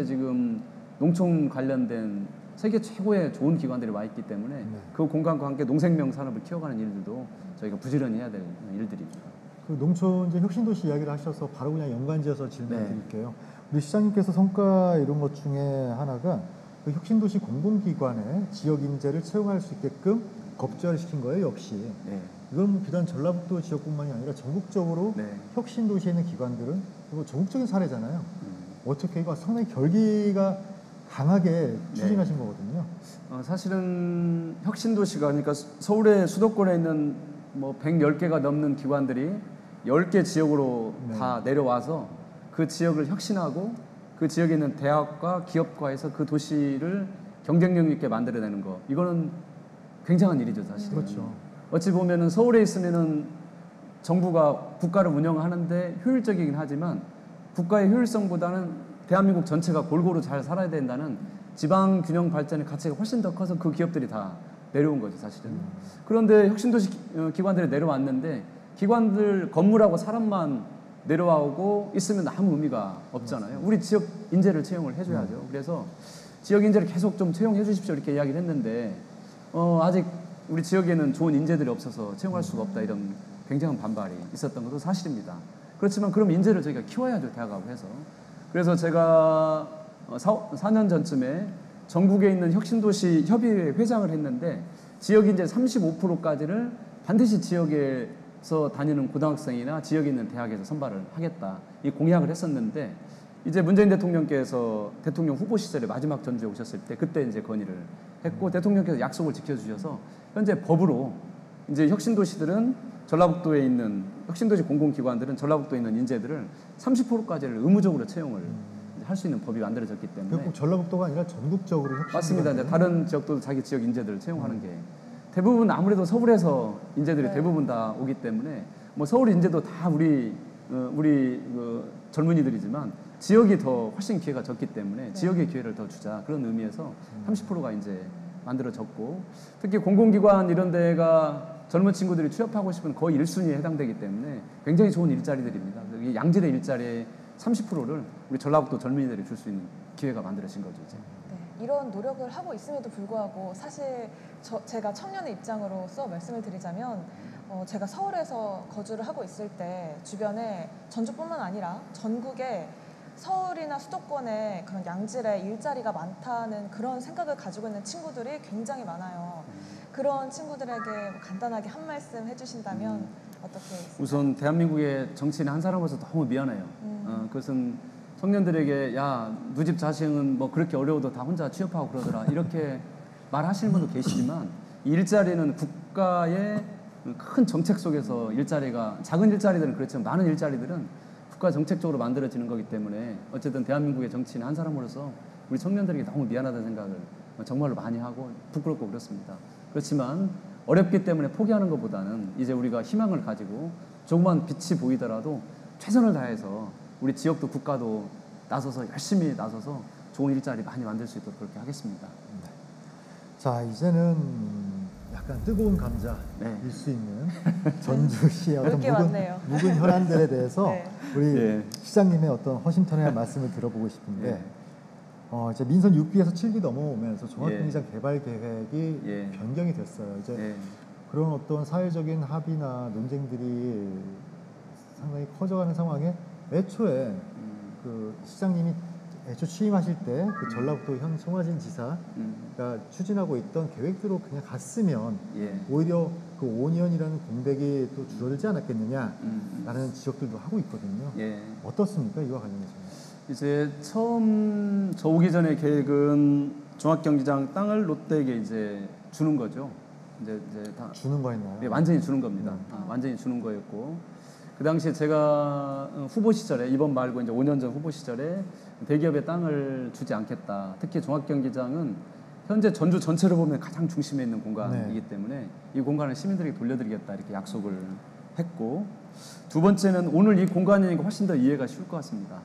지금 농촌 관련된 세계 최고의 좋은 기관들이 와 있기 때문에 그 공간과 함께 농생명 산업을 키워가는 일들도 저희가 부지런히 해야 될 일들입니다. 그 농촌 이제 혁신도시 이야기를 하셔서 바로 그냥 연관지어서 질문드릴게요. 우리 시장님께서 성과 이런 것 중에 하나가 그 혁신도시 공공기관에 지역 인재를 채용할 수 있게끔 법제화를 시킨 거예요, 역시. 이건 비단 전라북도 지역뿐만이 아니라 전국적으로 혁신도시에 있는 기관들은 이거 전국적인 사례잖아요. 어떻게 이거 상당히 결기가 강하게 추진하신 거거든요. 사실은 혁신도시가 그러니까 서울의 수도권에 있는 뭐 110개가 넘는 기관들이 10개 지역으로 다 내려와서 그 지역을 혁신하고 그 지역에 있는 대학과 기업과에서 그 도시를 경쟁력 있게 만들어내는 거 이거는 굉장한 일이죠, 사실. 그렇죠. 어찌 보면은 서울에 있으면은 정부가 국가를 운영하는데 효율적이긴 하지만 국가의 효율성보다는 대한민국 전체가 골고루 잘 살아야 된다는 지방 균형 발전의 가치가 훨씬 더 커서 그 기업들이 다 내려온 거죠, 사실은. 그런데 혁신도시 기관들이 내려왔는데 기관들 건물하고 사람만 내려와오고 있으면 아무 의미가 없잖아요. 우리 지역 인재를 채용을 해줘야죠. 그래서 지역 인재를 계속 좀 채용해 주십시오 이렇게 이야기를 했는데 아직 우리 지역에는 좋은 인재들이 없어서 채용할 수가 없다 이런 굉장한 반발이 있었던 것도 사실입니다. 그렇지만 그럼 인재를 저희가 키워야죠, 대학하고 해서. 그래서 제가 4년 전쯤에 전국에 있는 혁신도시 협의회 회장을 했는데 지역 인재 35%까지를 반드시 지역에서 다니는 고등학생이나 지역에 있는 대학에서 선발을 하겠다 이 공약을 했었는데 이제 문재인 대통령께서 대통령 후보 시절에 마지막 전주에 오셨을 때 그때 이제 건의를 했고 대통령께서 약속을 지켜주셔서 현재 법으로 이제 혁신도시들은 전라북도에 있는 혁신도시 공공기관들은 전라북도에 있는 인재들을 30%까지를 의무적으로 채용을 할 수 있는 법이 만들어졌기 때문에 꼭 전라북도가 아니라 전국적으로 맞습니다. 이제 다른 지역도 자기 지역 인재들을 채용하는 게 대부분 아무래도 서울에서 인재들이 대부분 다 오기 때문에 뭐 서울 인재도 다 우리 그 젊은이들이지만 지역이 더 훨씬 기회가 적기 때문에 지역의 기회를 더 주자 그런 의미에서 30%가 이제 만들어졌고 특히 공공기관 이런 데가 젊은 친구들이 취업하고 싶은 거의 1순위에 해당되기 때문에 굉장히 좋은 일자리들입니다. 이 양질의 일자리의 30%를 우리 전라북도 젊은이들이 줄 수 있는 기회가 만들어진 거죠. 이제. 네, 이런 노력을 하고 있음에도 불구하고 사실 제가 청년의 입장으로서 말씀을 드리자면 제가 서울에서 거주를 하고 있을 때 주변에 전주뿐만 아니라 전국에 서울이나 수도권에 그런 양질의 일자리가 많다는 그런 생각을 가지고 있는 친구들이 굉장히 많아요. 그런 친구들에게 간단하게 한 말씀 해주신다면 어떻게 있을까요? 우선 대한민국의 정치인 한 사람으로서 너무 미안해요. 그것은 청년들에게 야, 누집 자식은 뭐 그렇게 어려워도 다 혼자 취업하고 그러더라 이렇게 말하시는 분도 계시지만 이 일자리는 국가의 큰 정책 속에서 일자리가 작은 일자리들은 그렇지만 많은 일자리들은 국가 정책적으로 만들어지는 거기 때문에 어쨌든 대한민국의 정치인 한 사람으로서 우리 청년들에게 너무 미안하다는 생각을 정말로 많이 하고 부끄럽고 그렇습니다. 그렇지만 어렵기 때문에 포기하는 것보다는 이제 우리가 희망을 가지고 조그만 빛이 보이더라도 최선을 다해서 우리 지역도 국가도 나서서 열심히 나서서 좋은 일자리 많이 만들 수 있도록 그렇게 하겠습니다. 네. 자, 이제는 약간 뜨거운 감자일 수 있는 전주시의 어떤 묵은 혈안들에 대해서 우리 시장님의 어떤 허심탄회한 말씀을 들어보고 싶은데 이제 민선 6기에서 7기 넘어오면서 종합경기장 개발 계획이 변경이 됐어요. 이제 그런 어떤 사회적인 합의나 논쟁들이 상당히 커져가는 상황에 애초에 그 시장님이 애초 취임하실 때 그 전라북도 현 송화진 지사가 추진하고 있던 계획대로 그냥 갔으면 오히려 그 5년이라는 공백이 또 줄어들지 않았겠느냐라는 지적들도 하고 있거든요. 어떻습니까? 이와 관련해서? 이제 처음 저 오기 전에 계획은 종합경기장 땅을 롯데에게 이제 주는 거죠. 이제 다 주는 거였나요? 네, 완전히 주는 겁니다. 완전히 주는 거였고 그 당시에 제가 후보 시절에 이번 말고 이제 5년 전 후보 시절에 대기업의 땅을 주지 않겠다. 특히 종합경기장은 현재 전주 전체를 보면 가장 중심에 있는 공간이기 때문에 이 공간을 시민들에게 돌려드리겠다 이렇게 약속을 했고 두 번째는 오늘 이 공간이니까 훨씬 더 이해가 쉬울 것 같습니다.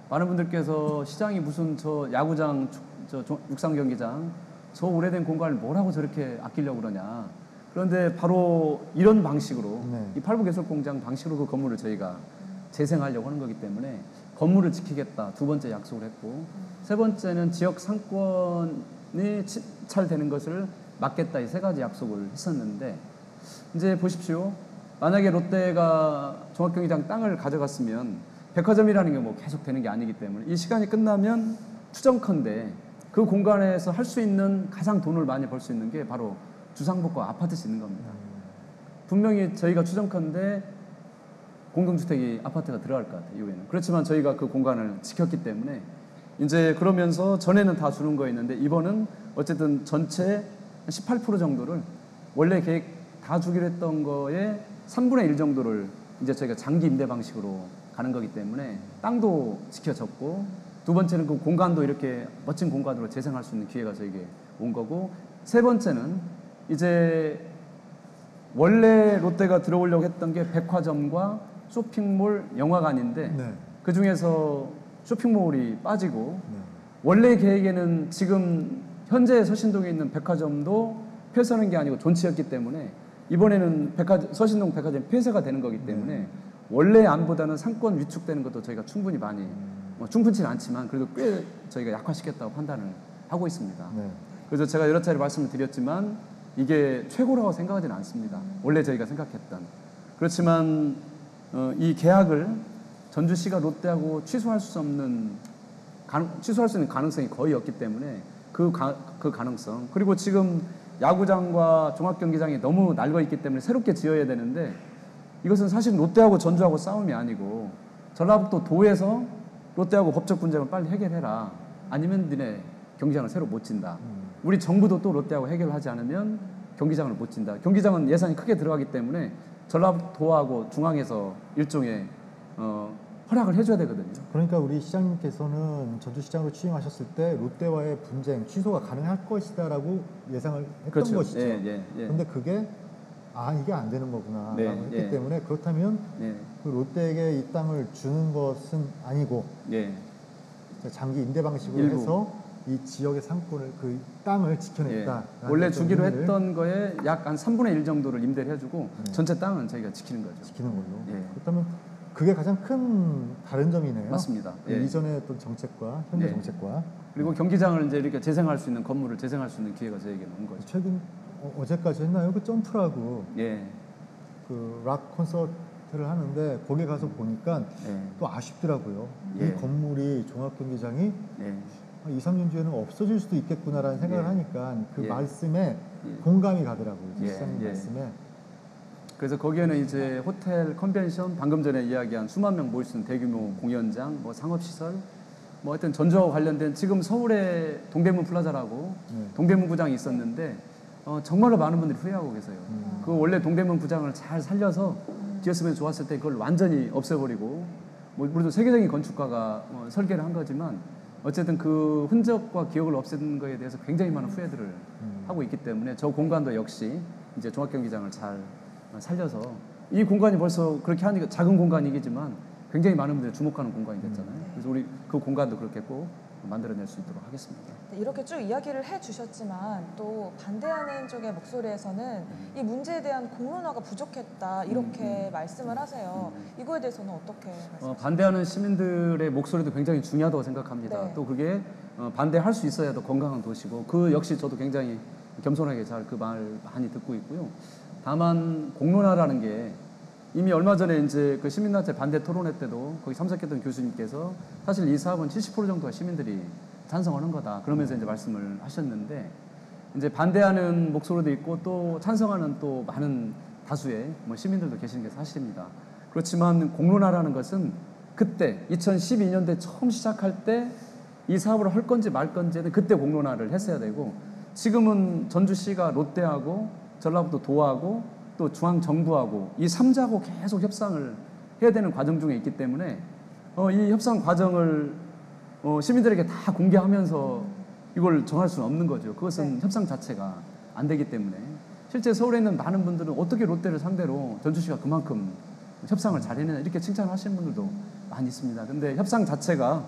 많은 분들께서 시장이 무슨 저 야구장, 저 육상경기장 저 오래된 공간을 뭐라고 저렇게 아끼려고 그러냐. 그런데 바로 이런 방식으로 이 팔부개설공장 방식으로 그 건물을 저희가 재생하려고 하는 거기 때문에 건물을 지키겠다 두 번째 약속을 했고 세 번째는 지역 상권이 침탈되는 것을 막겠다 이 세 가지 약속을 했었는데 이제 보십시오. 만약에 롯데가 종합경기장 땅을 가져갔으면 백화점이라는 게 뭐 계속 되는 게 아니기 때문에 이 시간이 끝나면 추정컨대 그 공간에서 할 수 있는 가장 돈을 많이 벌 수 있는 게 바로 주상복과 아파트 짓는 겁니다. 분명히 저희가 추정컨대 공동주택이 아파트가 들어갈 것 같아요. 이후에는. 그렇지만 저희가 그 공간을 지켰기 때문에 이제 그러면서 전에는 다 주는 거였는데 이번은 어쨌든 전체 18% 정도를 원래 계획 다 주기로 했던 거에 3분의 1 정도를 이제 저희가 장기 임대 방식으로 가는 거기 때문에 땅도 지켜졌고 두 번째는 그 공간도 이렇게 멋진 공간으로 재생할 수 있는 기회가 저에게 온 거고 세 번째는 이제 원래 롯데가 들어오려고 했던 게 백화점과 쇼핑몰, 영화관인데 그 중에서 쇼핑몰이 빠지고 원래 계획에는 지금 현재 서신동에 있는 백화점도 폐쇄하는 게 아니고 존치였기 때문에 이번에는 서신동 백화점이 폐쇄가 되는 거기 때문에 원래 안보다는 상권 위축되는 것도 저희가 충분히 많이 충분치는 않지만 그래도 꽤 저희가 약화시켰다고 판단을 하고 있습니다. 그래서 제가 여러 차례 말씀을 드렸지만 이게 최고라고 생각하지는 않습니다. 원래 저희가 생각했던. 그렇지만 이 계약을 전주시가 롯데하고 취소할 수 있는 가능성이 거의 없기 때문에 그 가능성 그리고 지금 야구장과 종합경기장이 너무 낡아 있기 때문에 새롭게 지어야 되는데 이것은 사실 롯데하고 전주하고 싸움이 아니고 전라북도 도에서 롯데하고 법적 분쟁을 빨리 해결해라. 아니면 니네 경기장을 새로 못 짓다. 우리 정부도 또 롯데하고 해결하지 않으면 경기장을 못 짓다. 경기장은 예산이 크게 들어가기 때문에 전라도하고 중앙에서 일종의 허락을 해줘야 되거든요. 그러니까 우리 시장님께서는 전주시장으로 취임하셨을 때 롯데와의 분쟁 취소가 가능할 것이다라고 예상을 했던 그렇죠. 것이죠. 예. 그런데 그게 이게 안 되는 거구나 네, 라고 했기 예. 때문에 그렇다면 그 롯데에게 이 땅을 주는 것은 아니고 장기 임대 방식으로 일부. 해서 이 지역의 상권을 그 땅을 지켜냈다. 원래 주기로 했던 거에 약 한 3분의 1 정도를 임대를 해주고 전체 땅은 저희가 지키는 거죠. 지키는 걸로. 그렇다면 그게 가장 큰 다른 점이네요. 맞습니다. 그 이전의 어떤 정책과 현재 정책과. 그리고 경기장을 이제 이렇게 재생할 수 있는 건물을 재생할 수 있는 기회가 저에게는 온 거죠. 최근 어제까지 했나요? 그 점프라고 예. 그 락 콘서트를 하는데 거기 가서 보니까 또 아쉽더라고요. 이 건물이 종합경기장이 2, 3년 뒤에는 없어질 수도 있겠구나라는 생각을 하니까 그 말씀에 공감이 가더라고요. 시장님 말씀에. 그래서 거기에는 이제 호텔, 컨벤션, 방금 전에 이야기한 수만 명 모일 수 있는 대규모 공연장, 뭐 상업시설, 뭐 하여튼 전주와 관련된 지금 서울에 동대문 플라자라고 동대문 구장이 있었는데 정말로 많은 분들이 후회하고 계세요. 그 원래 동대문 구장을 잘 살려서 지었으면 좋았을 때 그걸 완전히 없애버리고 뭐 물론 세계적인 건축가가 설계를 한 거지만 어쨌든 그 흔적과 기억을 없애는 거에 대해서 굉장히 많은 후회들을 하고 있기 때문에 저 공간도 역시 이제 종합경기장을 잘 살려서 이 공간이 벌써 그렇게 하니까 작은 공간이겠지만 굉장히 많은 분들이 주목하는 공간이 됐잖아요. 그래서 우리 그 공간도 그렇게 꼭 만들어낼 수 있도록 하겠습니다. 네, 이렇게 쭉 이야기를 해주셨지만 또 반대하는 쪽의 목소리에서는 이 문제에 대한 공론화가 부족했다 이렇게 말씀을 하세요. 이거에 대해서는 어떻게 말씀하세요? 반대하는 시민들의 목소리도 굉장히 중요하다고 생각합니다. 또 그게 반대할 수 있어야 더 건강한 도시고 그 역시 저도 굉장히 겸손하게 잘 그 말 많이 듣고 있고요. 다만 공론화라는 게 이미 얼마 전에 이제 그 시민단체 반대 토론회 때도 거기 참석했던 교수님께서 사실 이 사업은 70% 정도가 시민들이 찬성하는 거다. 그러면서 이제 말씀을 하셨는데 이제 반대하는 목소리도 있고 또 찬성하는 또 많은 다수의 뭐 시민들도 계시는 게 사실입니다. 그렇지만 공론화라는 것은 그때 2012년도에 처음 시작할 때 이 사업을 할 건지 말 건지는 그때 공론화를 했어야 되고 지금은 전주시가 롯데하고 전라북도 도하고 또 중앙정부하고 이 3자하고 계속 협상을 해야 되는 과정 중에 있기 때문에 이 협상 과정을 시민들에게 다 공개하면서 이걸 정할 수는 없는 거죠. 그것은 협상 자체가 안 되기 때문에 실제 서울에 있는 많은 분들은 어떻게 롯데를 상대로 전주시가 그만큼 협상을 잘 해내냐 이렇게 칭찬하시는 분들도 많이 있습니다. 근데 협상 자체가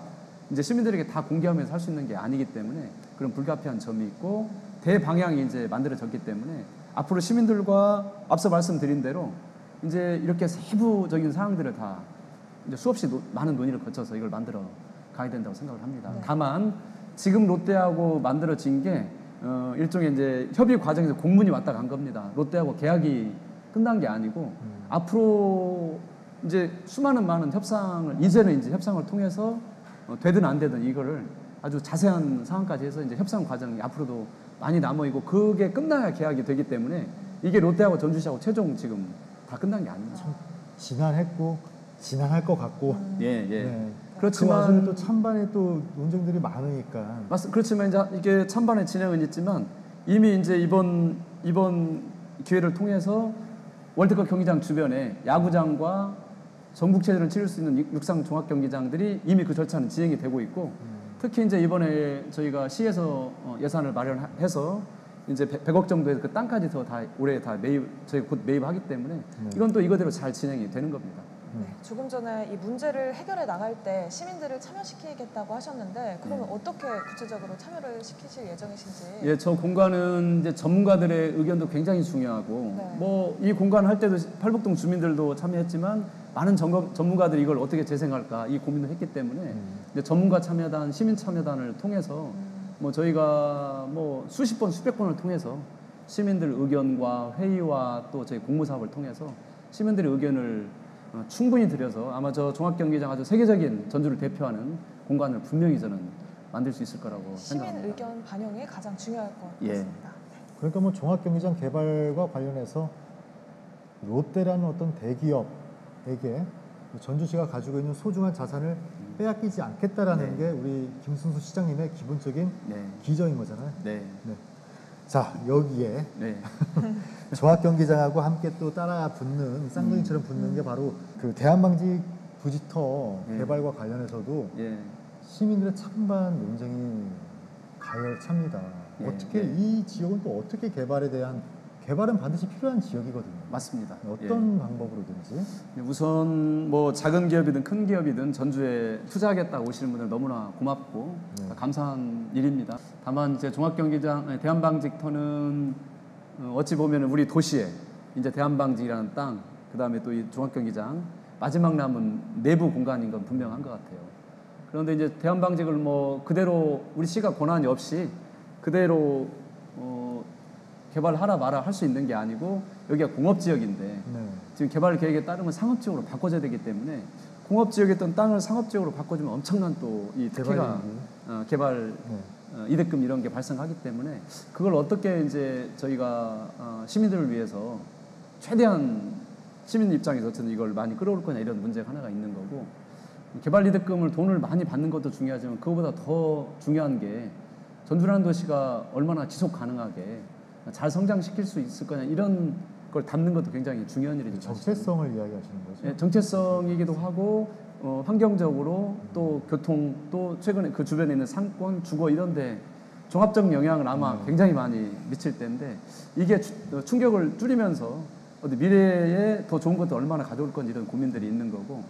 이제 시민들에게 다 공개하면서 할 수 있는 게 아니기 때문에 그런 불가피한 점이 있고 대방향이 이제 만들어졌기 때문에 앞으로 시민들과 앞서 말씀드린 대로 이제 이렇게 세부적인 사항들을 다 이제 수없이 많은 논의를 거쳐서 이걸 만들어 가야 된다고 생각을 합니다. 다만 지금 롯데하고 만들어진 게 일종의 이제 협의 과정에서 공문이 왔다 간 겁니다. 롯데하고 계약이 끝난 게 아니고 앞으로 이제 수많은 많은 협상을 이제는 이제 협상을 통해서 되든 안 되든 이거를 아주 자세한 상황까지 해서 이제 협상 과정이 앞으로도 많이 남아있고 그게 끝나야 계약이 되기 때문에 이게 롯데하고 전주시하고 최종 지금 다 끝난 게 아닙니다. 지난했고 지난할 것 같고. 그렇지만 또 찬반에 또 논쟁들이 많으니까. 그렇지만 이제 이게 찬반의 진행은 있지만 이미 이제 이번 기회를 통해서 월드컵 경기장 주변에 야구장과 전국 체제를 치를 수 있는 육상 종합 경기장들이 이미 그 절차는 진행이 되고 있고 특히 이제 이번에 저희가 시에서 예산을 마련해서 이제 100억 정도의 그 땅까지도 다 올해 다 저희가 곧 매입하기 때문에 이건 또 이거대로 잘 진행이 되는 겁니다. 조금 전에 이 문제를 해결해 나갈 때 시민들을 참여시키겠다고 하셨는데 그러면 어떻게 구체적으로 참여를 시키실 예정이신지? 저 공간은 이제 전문가들의 의견도 굉장히 중요하고 뭐 이 공간 할 때도 팔북동 주민들도 참여했지만 많은 전문가들이 이걸 어떻게 재생할까 이 고민을 했기 때문에 이제 전문가 참여단, 시민 참여단을 통해서 뭐 저희가 뭐 수십 번, 수백 번을 통해서 시민들 의견과 회의와 또 저희 공모사업을 통해서 시민들의 의견을 충분히 들여서 아마 저 종합경기장 아주 세계적인 전주를 대표하는 공간을 분명히 저는 만들 수 있을 거라고 시민 생각합니다. 의견 반영이 가장 중요할 것 같습니다. 그러니까 뭐 종합경기장 개발과 관련해서 롯데라는 어떤 대기업에게 전주시가 가지고 있는 소중한 자산을 빼앗기지 않겠다라는 게 우리 김순수 시장님의 기본적인 기저인 거잖아요. 네. 자, 여기에 종합경기장하고 함께 또 따라 붙는 쌍둥이처럼 붙는 게 바로 그 대한방직 부지터 개발과 관련해서도 시민들의 찬반 논쟁이 가열찹니다. 어떻게 이 지역은 또 어떻게 개발은 반드시 필요한 지역이거든요. 맞습니다. 어떤 방법으로든지. 우선 뭐 작은 기업이든 큰 기업이든 전주에 투자하겠다고 오시는 분들 너무나 고맙고 감사한 일입니다. 다만 이제 종합경기장 대한방직터는 어찌 보면 우리 도시에 이제 대한방직이라는 땅, 그 다음에 또 이 종합경기장 마지막 남은 내부 공간인 건 분명한 것 같아요. 그런데 이제 대한방직을 뭐 그대로 우리 시가 권한이 없이 그대로 개발하라 마라 할 수 있는 게 아니고 여기가 공업지역인데 지금 개발 계획에 따르면 상업지역으로 바꿔줘야 되기 때문에 공업지역이었던 땅을 상업지역으로 바꿔주면 엄청난 또 이 특혜가 개발 이득금 이런 게 발생하기 때문에 그걸 어떻게 이제 저희가 시민들을 위해서 최대한 시민 입장에서 저는 이걸 많이 끌어올 거냐 이런 문제가 하나가 있는 거고 개발 이득금을 돈을 많이 받는 것도 중요하지만 그거보다 더 중요한 게 전주라는 도시가 얼마나 지속 가능하게 잘 성장시킬 수 있을 거냐 이런 걸 담는 것도 굉장히 중요한 일이죠. 정체성을 이야기하시는 거죠? 네, 정체성이기도 하고 환경적으로 또 교통 또 최근에 그 주변에 있는 상권, 주거 이런데 종합적 영향을 아마 굉장히 많이 미칠 텐데 이게 충격을 줄이면서 어디 미래에 더 좋은 것도 얼마나 가져올 건지 이런 고민들이 있는 거고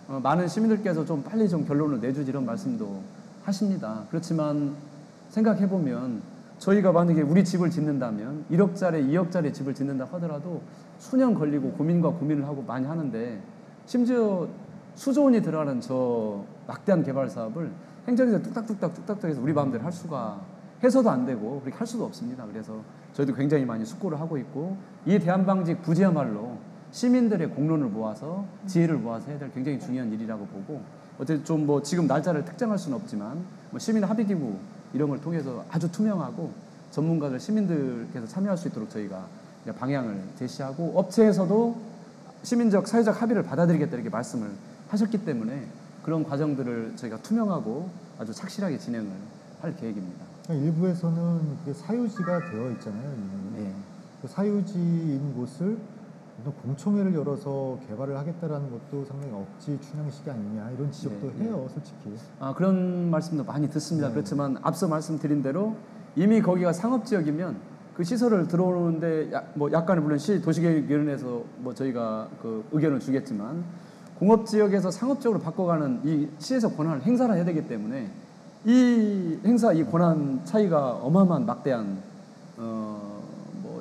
많은 시민들께서 좀 빨리 좀 결론을 내주지 이런 말씀도 하십니다. 그렇지만 생각해보면 저희가 만약에 우리 집을 짓는다면 1억짜리, 2억짜리 집을 짓는다 하더라도 수년 걸리고 고민과 고민을 하고 많이 하는데 심지어 수조 원이 들어가는 저 막대한 개발 사업을 행정에서 뚝딱뚝딱 해서 우리 마음대로 할 수가 해서도 안 되고 그렇게 할 수도 없습니다. 그래서 저희도 굉장히 많이 숙고를 하고 있고 이 대한방직 부지야말로 시민들의 공론을 모아서 지혜를 모아서 해야 될 굉장히 중요한 일이라고 보고 어쨌든 좀 뭐 지금 날짜를 특정할 수는 없지만 뭐 시민 합의기구 이런 걸 통해서 아주 투명하고 전문가들 시민들께서 참여할 수 있도록 저희가 방향을 제시하고 업체에서도 시민적 사회적 합의를 받아들이겠다 이렇게 말씀을 하셨기 때문에 그런 과정들을 저희가 투명하고 아주 착실하게 진행을 할 계획입니다. 일부에서는 그게 사유지가 되어 있잖아요. 그 사유지인 곳을 공청회를 열어서 개발을 하겠다라는 것도 상당히 억지 춘향식이 아니냐 이런 지적도 해요, 솔직히. 그런 말씀도 많이 듣습니다. 그렇지만 앞서 말씀드린 대로 이미 거기가 상업지역이면 그 시설을 들어오는데 뭐 약간의 물론 시 도시계획위원회에서 뭐 저희가 그 의견을 주겠지만 공업지역에서 상업지역으로 바꿔가는 이 시에서 권한을 행사를 해야 되기 때문에 이 행사 이 권한 차이가 어마어마한 막대한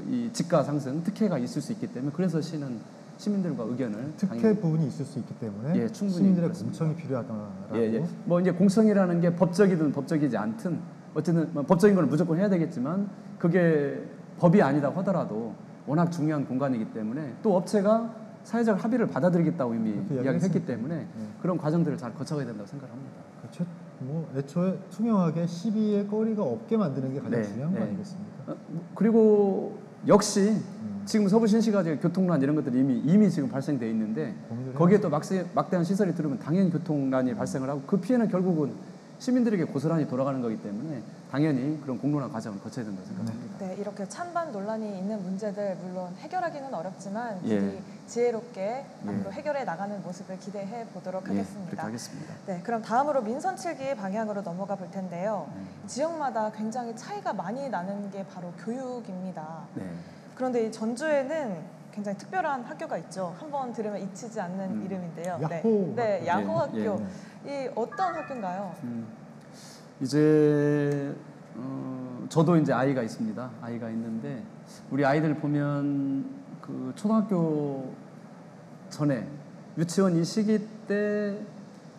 이 지가 상승 특혜가 있을 수 있기 때문에 그래서 시는 시민들과 의견을 특혜 부분이 있을 수 있기 때문에 충분히 시민들의 그렇습니다. 공청이 필요하다라고. 뭐 이제 공청이라는 게 법적이든 법적이지 않든 어쨌든 법적인 걸 무조건 해야 되겠지만 그게 법이 아니다고 하더라도 워낙 중요한 공간이기 때문에 또 업체가 사회적 합의를 받아들이겠다고 이미 이야기했기 때문에 그런 과정들을 잘 거쳐가야 된다고 생각합니다. 그렇죠. 뭐 애초에 투명하게 시비의 거리가 없게 만드는 게 가장 중요한 거 아니겠습니까? 그리고 역시 지금 서부 신시가지 교통난 이런 것들이 이미 지금 발생돼 있는데 거기에 또 막대한 시설이 들어오면 당연히 교통난이 발생을 하고 그 피해는 결국은 시민들에게 고스란히 돌아가는 거기 때문에 당연히 그런 공론화 과정을 거쳐야 된다고 생각합니다. 네, 이렇게 찬반 논란이 있는 문제들 물론 해결하기는 어렵지만 부디 지혜롭게 앞으로 해결해 나가는 모습을 기대해 보도록 하겠습니다. 그렇게 하겠습니다. 네, 그럼 다음으로 민선 7기 방향으로 넘어가 볼 텐데요. 지역마다 굉장히 차이가 많이 나는 게 바로 교육입니다. 그런데 이 전주에는 굉장히 특별한 학교가 있죠. 한번 들으면 잊히지 않는 이름인데요. 야호 학교. 이 어떤 학교인가요? 이제 저도 이제 아이가 있습니다. 아이가 있는데 우리 아이들 보면 그 초등학교 전에 유치원 이 시기 때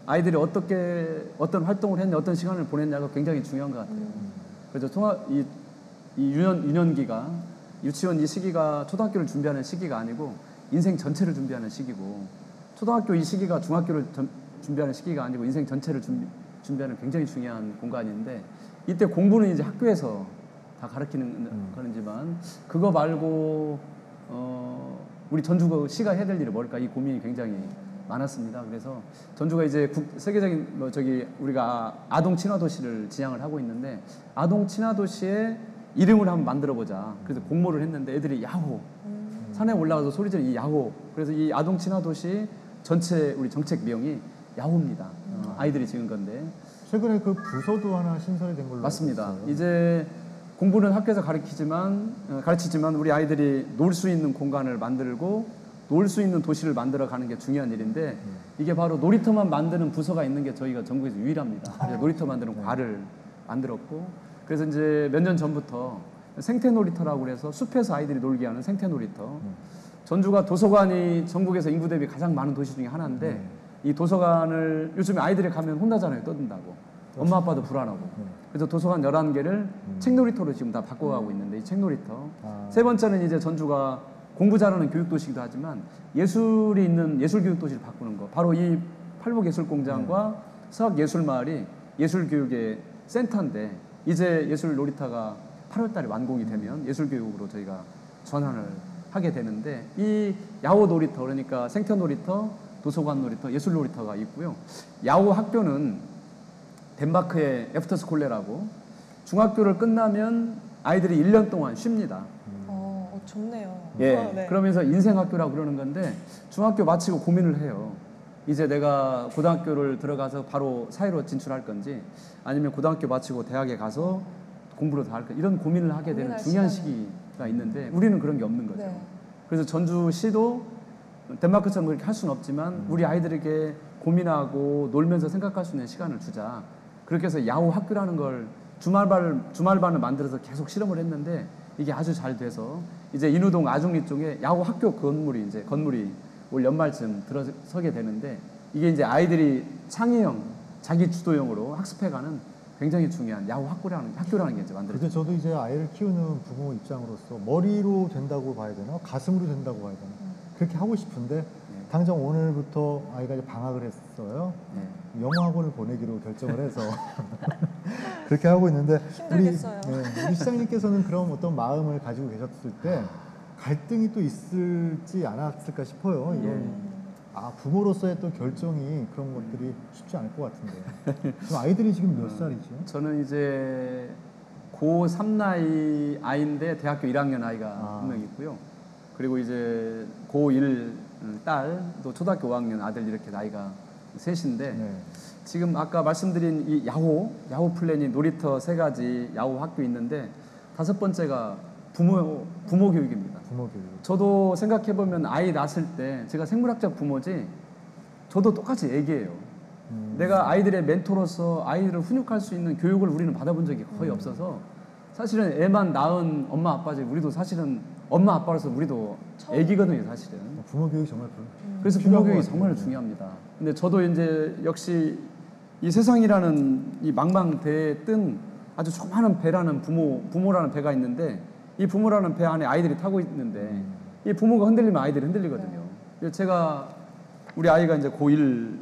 아이들이 어떤 활동을 했냐, 어떤 시간을 보냈냐가 굉장히 중요한 것 같아요. 그래서 이 유년기가 유치원 이 시기가 초등학교를 준비하는 시기가 아니고 인생 전체를 준비하는 시기고 초등학교 이 시기가 중학교를 준비하는 시기가 아니고 인생 전체를 준비하는 굉장히 중요한 공간인데 이때 공부는 이제 학교에서 다 가르치는 거지만 그거 말고 우리 전주시가 해야 될 일이 뭘까 이 고민이 굉장히 많았습니다. 그래서 전주가 이제 세계적인 우리가 아동 친화 도시를 지향을 하고 있는데 아동 친화 도시의 이름을 한번 만들어 보자. 그래서 공모를 했는데 애들이 야호 산에 올라가서 소리 지르는 이 야호. 그래서 이 아동 친화 도시 전체 우리 정책명이 야호입니다. 아이들이 지은 건데 최근에 그 부서도 하나 신설이 된 걸로 맞습니다. 알고 있어요. 이제 공부는 학교에서 가르치지만 우리 아이들이 놀 수 있는 공간을 만들고 놀 수 있는 도시를 만들어 가는 게 중요한 일인데 이게 바로 놀이터만 만드는 부서가 있는 게 저희가 전국에서 유일합니다. 그래서 놀이터 만드는 과를 만들었고 그래서 이제 몇 년 전부터 생태 놀이터라고 그래서 숲에서 아이들이 놀게 하는 생태 놀이터. 전주가 도서관이 전국에서 인구 대비 가장 많은 도시 중에 하나인데 이 도서관을 요즘에 아이들이 가면 혼나잖아요. 떠든다고. 엄마 아빠도 불안하고. 그래서 도서관 11개를 책놀이터로 지금 다 바꿔가고 있는데 이 책놀이터. 세 번째는 이제 전주가 공부 잘하는 교육도시이기도 하지만 예술이 있는 예술교육도시를 바꾸는 거. 바로 이 팔복예술공장과 서학예술마을이 예술교육의 센터인데 이제 예술놀이터가 8월달에 완공이 되면 예술교육으로 저희가 전환을 하게 되는데 이 야호 놀이터 그러니까 생태 놀이터, 도서관 놀이터, 예술 놀이터가 있고요. 야호 학교는 덴마크의 애프터스콜레라고 중학교를 끝나면 아이들이 1년 동안 쉽니다. 좋네요. 예, 네. 그러면서 인생학교라고 그러는 건데 중학교 마치고 고민을 해요. 이제 내가 고등학교를 들어가서 바로 사회로 진출할 건지 아니면 고등학교 마치고 대학에 가서 공부를 더 할 건지 이런 고민을 하게 되는 중요한 시기가 있는데 우리는 그런 게 없는 거죠. 네. 그래서 전주시도 덴마크처럼 그렇게 할 수는 없지만 우리 아이들에게 고민하고 놀면서 생각할 수 있는 시간을 주자. 그렇게 해서 야호 학교라는 걸 주말반을 만들어서 계속 실험을 했는데 이게 아주 잘 돼서 이제 인우동 아중리 쪽에 야호 학교 건물이 올 연말쯤 들어서게 되는데 이게 이제 아이들이 창의형, 자기 주도형으로 학습해가는 굉장히 중요한 야호 학교라는 게 이제 만들어졌어요. 근데 저도 이제 아이를 키우는 부모 입장으로서 머리로 된다고 봐야 되나 가슴으로 된다고 봐야 되나 그렇게 하고 싶은데 당장 오늘부터 아이가 이제 방학을 했어요. 영어 학원을 보내기로 결정을 해서 그렇게 하고 있는데 힘들겠어요. 우리 시장님께서는 그런 어떤 마음을 가지고 계셨을 때 갈등이 또 있을지 않았을까 싶어요. 부모로서의 또 결정이 그런 것들이 쉽지 않을 것 같은데. 그럼 아이들이 지금 몇 살이죠? 저는 이제 고3 나이 아이인데 대학교 1학년 아이가 한 명 있고요. 그리고 이제 고1 딸, 또 초등학교 5학년 아들 이렇게 나이가 셋인데 지금 아까 말씀드린 이 야호 플랜이 놀이터 3가지 야호 학교 있는데 5번째가 부모 교육입니다. 부모 교육. 저도 생각해보면 아이 낳았을 때 제가 생물학적 부모지 저도 똑같이 애기예요. 내가 아이들의 멘토로서 아이들을 훈육할 수 있는 교육을 우리는 받아본 적이 거의 없어서 사실은 애만 낳은 엄마 아빠지 우리도 사실은 엄마 아빠로서 우리도 애기거든요 사실은. 부모 교육이 정말 그래서 부모 교육이 정말 중요합니다. 근데 저도 이제 역시 이 세상이라는 이 망망대해에 뜬 아주 조그마한 배라는 부모라는 배가 있는데 이 부모라는 배 안에 아이들이 타고 있는데 이 부모가 흔들리면 아이들이 흔들리거든요. 제가 우리 아이가 이제 고1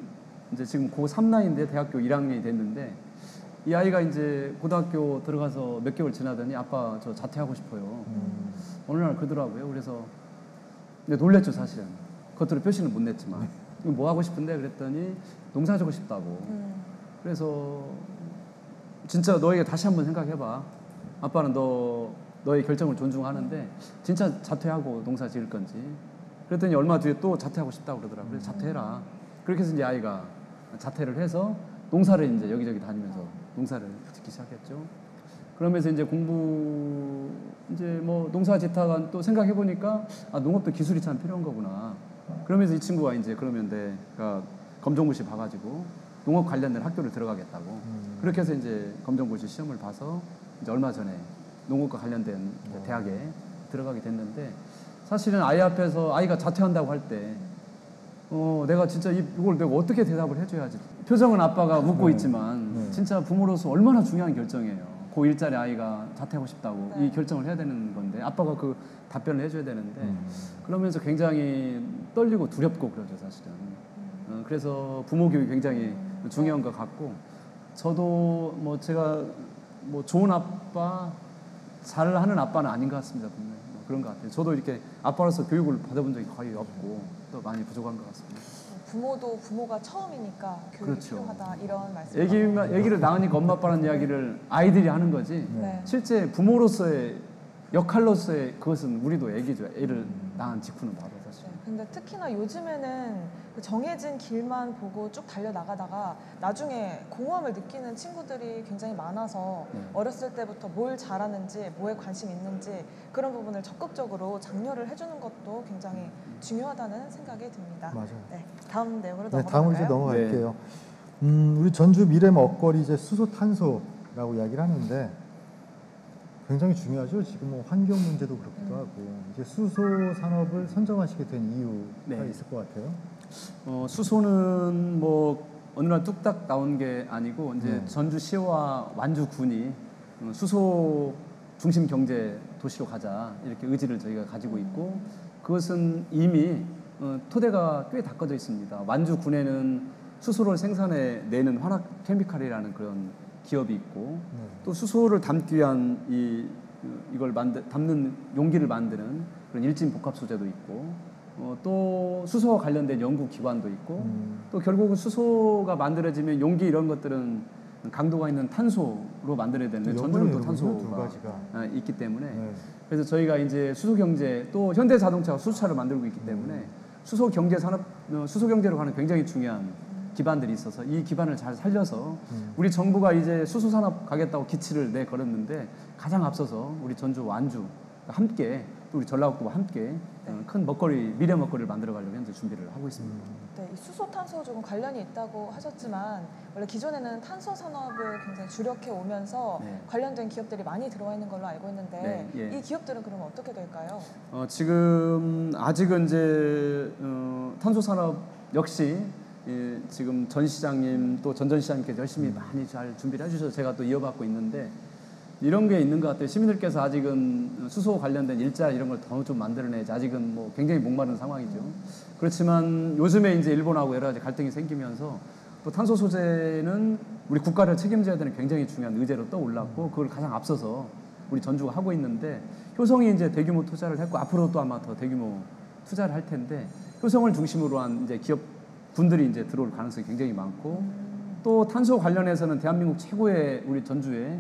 이제 지금 고3 나이인데 대학교 1학년이 됐는데 이 아이가 이제 고등학교 들어가서 몇 개월 지나더니 아빠 저 자퇴하고 싶어요. 어느 날 그러더라고요. 그래서 근데 놀랬죠 사실은. 겉으로 표시는 못 냈지만 뭐 하고 싶은데 그랬더니 농사 짓고 싶다고. 그래서 진짜 너에게 다시 한번 생각해봐. 아빠는 너의 결정을 존중하는데 진짜 자퇴하고 농사 지을 건지. 그랬더니 얼마 뒤에 또 자퇴하고 싶다고 그러더라고요. 그래서 자퇴해라. 그렇게 해서 이제 아이가 자퇴를 해서 농사를 이제 여기저기 다니면서 농사를 짓기 시작했죠. 그러면서 이제 이제 뭐 농사 짓다가 또 생각해 보니까 농업도 기술이 참 필요한 거구나. 그러면서 이 친구가 이제 그러면 그러니까 검정고시 봐가지고 농업 관련된 학교를 들어가겠다고. 그렇게 해서 이제 검정고시 시험을 봐서 이제 얼마 전에 농업과 관련된 대학에 들어가게 됐는데 사실은 아이 앞에서 아이가 자퇴한다고 할 때 내가 진짜 이걸 내가 어떻게 대답을 해줘야지. 표정은 아빠가 웃고 있지만 진짜 부모로서 얼마나 중요한 결정이에요. 고1짜리 아이가 자퇴하고 싶다고 이 결정을 해야 되는 건데 아빠가 그 답변을 해줘야 되는데 그러면서 굉장히 떨리고 두렵고 그러죠 사실은. 그래서 부모 교육이 굉장히 중요한 것 같고 저도 뭐 제가 뭐 좋은 아빠 잘하는 아빠는 아닌 것 같습니다. 분명히. 그런 것 같아요. 저도 이렇게 아빠로서 교육을 받아본 적이 거의 없고 또 많이 부족한 것 같습니다. 부모도 부모가 처음이니까 교육이 그렇죠. 필요하다 이런 말씀. 애기를 낳으니까 엄마 아빠라는 이야기를 아이들이 하는 거지. 네. 실제 부모로서의 역할로서의 그것은 우리도 애기죠. 애를 낳은 직후는 바로 사실. 네, 근데 특히나 요즘에는 그 정해진 길만 보고 쭉 달려나가다가 나중에 공허함을 느끼는 친구들이 굉장히 많아서 어렸을 때부터 뭘 잘하는지, 뭐에 관심 있는지 그런 부분을 적극적으로 장려를 해주는 것도 굉장히 중요하다는 생각이 듭니다. 맞아요. 네, 다음 내용으로 네, 넘어갈까요? 다음으로 이제 넘어갈게요. 우리 전주 미래 먹거리 이제 수소 탄소라고 이야기를 하는데 굉장히 중요하죠. 지금 뭐 환경 문제도 그렇기도 하고 이제 수소 산업을 선정하시게 된 이유가 있을 것 같아요. 수소는 뭐 어느 날 뚝딱 나온 게 아니고 이제 전주시와 완주군이 수소 중심 경제 도시로 가자 이렇게 의지를 저희가 가지고 있고 그것은 이미 토대가 꽤 닦아져 있습니다. 완주군에는 수소를 생산해 내는 화학 케미칼이라는 그런 기업이 있고 또 수소를 담기 위한 이걸 담는 용기를 만드는 그런 일진 복합 소재도 있고 또 수소와 관련된 연구 기관도 있고 또 결국은 수소가 만들어지면 용기 이런 것들은 강도가 있는 탄소로 만들어야 되는데 전주는 또 탄소가 있기 때문에 그래서 저희가 이제 수소 경제 또 현대 자동차가 수소차를 만들고 있기 때문에 수소 경제 산업 수소 경제로 가는 굉장히 중요한 기반들이 있어서 이 기반을 잘 살려서 우리 정부가 이제 수소 산업 가겠다고 기치를 내 걸었는데 가장 앞서서 우리 전주 완주 함께 또 우리 전라북도와 함께 큰 먹거리 미래 먹거리를 만들어 가려고 현재 준비를 하고 있습니다. 네, 이 수소 탄소 조금 관련이 있다고 하셨지만 원래 기존에는 탄소 산업을 굉장히 주력해 오면서 관련된 기업들이 많이 들어와 있는 걸로 알고 있는데 이 기업들은 그러면 어떻게 될까요? 지금 아직은 이제 탄소 산업 역시 지금 전 시장님 또 전 시장님께서 열심히 많이 잘 준비를 해주셔서 제가 또 이어받고 있는데 이런 게 있는 것 같아요. 시민들께서 아직은 수소 관련된 일자 이런 걸 더 좀 만들어내야지 아직은 뭐 굉장히 목마른 상황이죠. 그렇지만 요즘에 이제 일본하고 여러 가지 갈등이 생기면서 또 탄소 소재는 우리 국가를 책임져야 되는 굉장히 중요한 의제로 떠올랐고 그걸 가장 앞서서 우리 전주가 하고 있는데 효성이 이제 대규모 투자를 했고 앞으로 또 아마 더 대규모 투자를 할 텐데 효성을 중심으로 한 이제 기업 군들이 이제 들어올 가능성이 굉장히 많고 또 탄소 관련해서는 대한민국 최고의 우리 전주에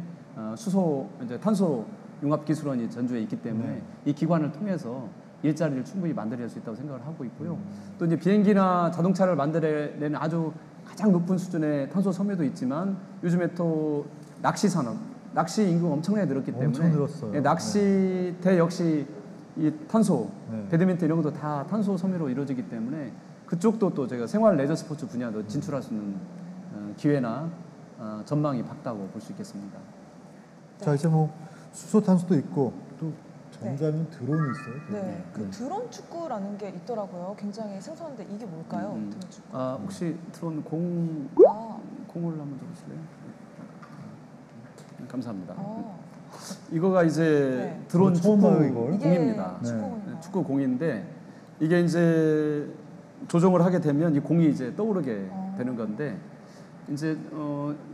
수소 이제 탄소 융합 기술원이 전주에 있기 때문에 이 기관을 통해서 일자리를 충분히 만들어낼 수 있다고 생각을 하고 있고요. 또 이제 비행기나 자동차를 만들어내는 아주 가장 높은 수준의 탄소 섬유도 있지만 요즘에 또 낚시 산업, 낚시 인구가 엄청나게 늘었기 때문에 엄청 늘었어요. 낚시대 역시 이 탄소, 배드민턴 이런 것도 다 탄소 섬유로 이루어지기 때문에 그쪽도 또 제가 생활 레저 스포츠 분야도 진출할 수 있는 기회나 전망이 밝다고 볼 수 있겠습니다. 자 이제 뭐 수소 탄소도 있고 또 전자민 드론이 있어요. 네, 그 드론 축구라는 게 있더라고요. 굉장히 생소한데 이게 뭘까요? 드론 축구. 혹시 드론 공을 한번 줘보실래요? 감사합니다. 이거가 이제 드론 축구 공입니다. 축구 공인데 이게 이제 조정을 하게 되면 이 공이 이제 떠오르게 되는 건데 이제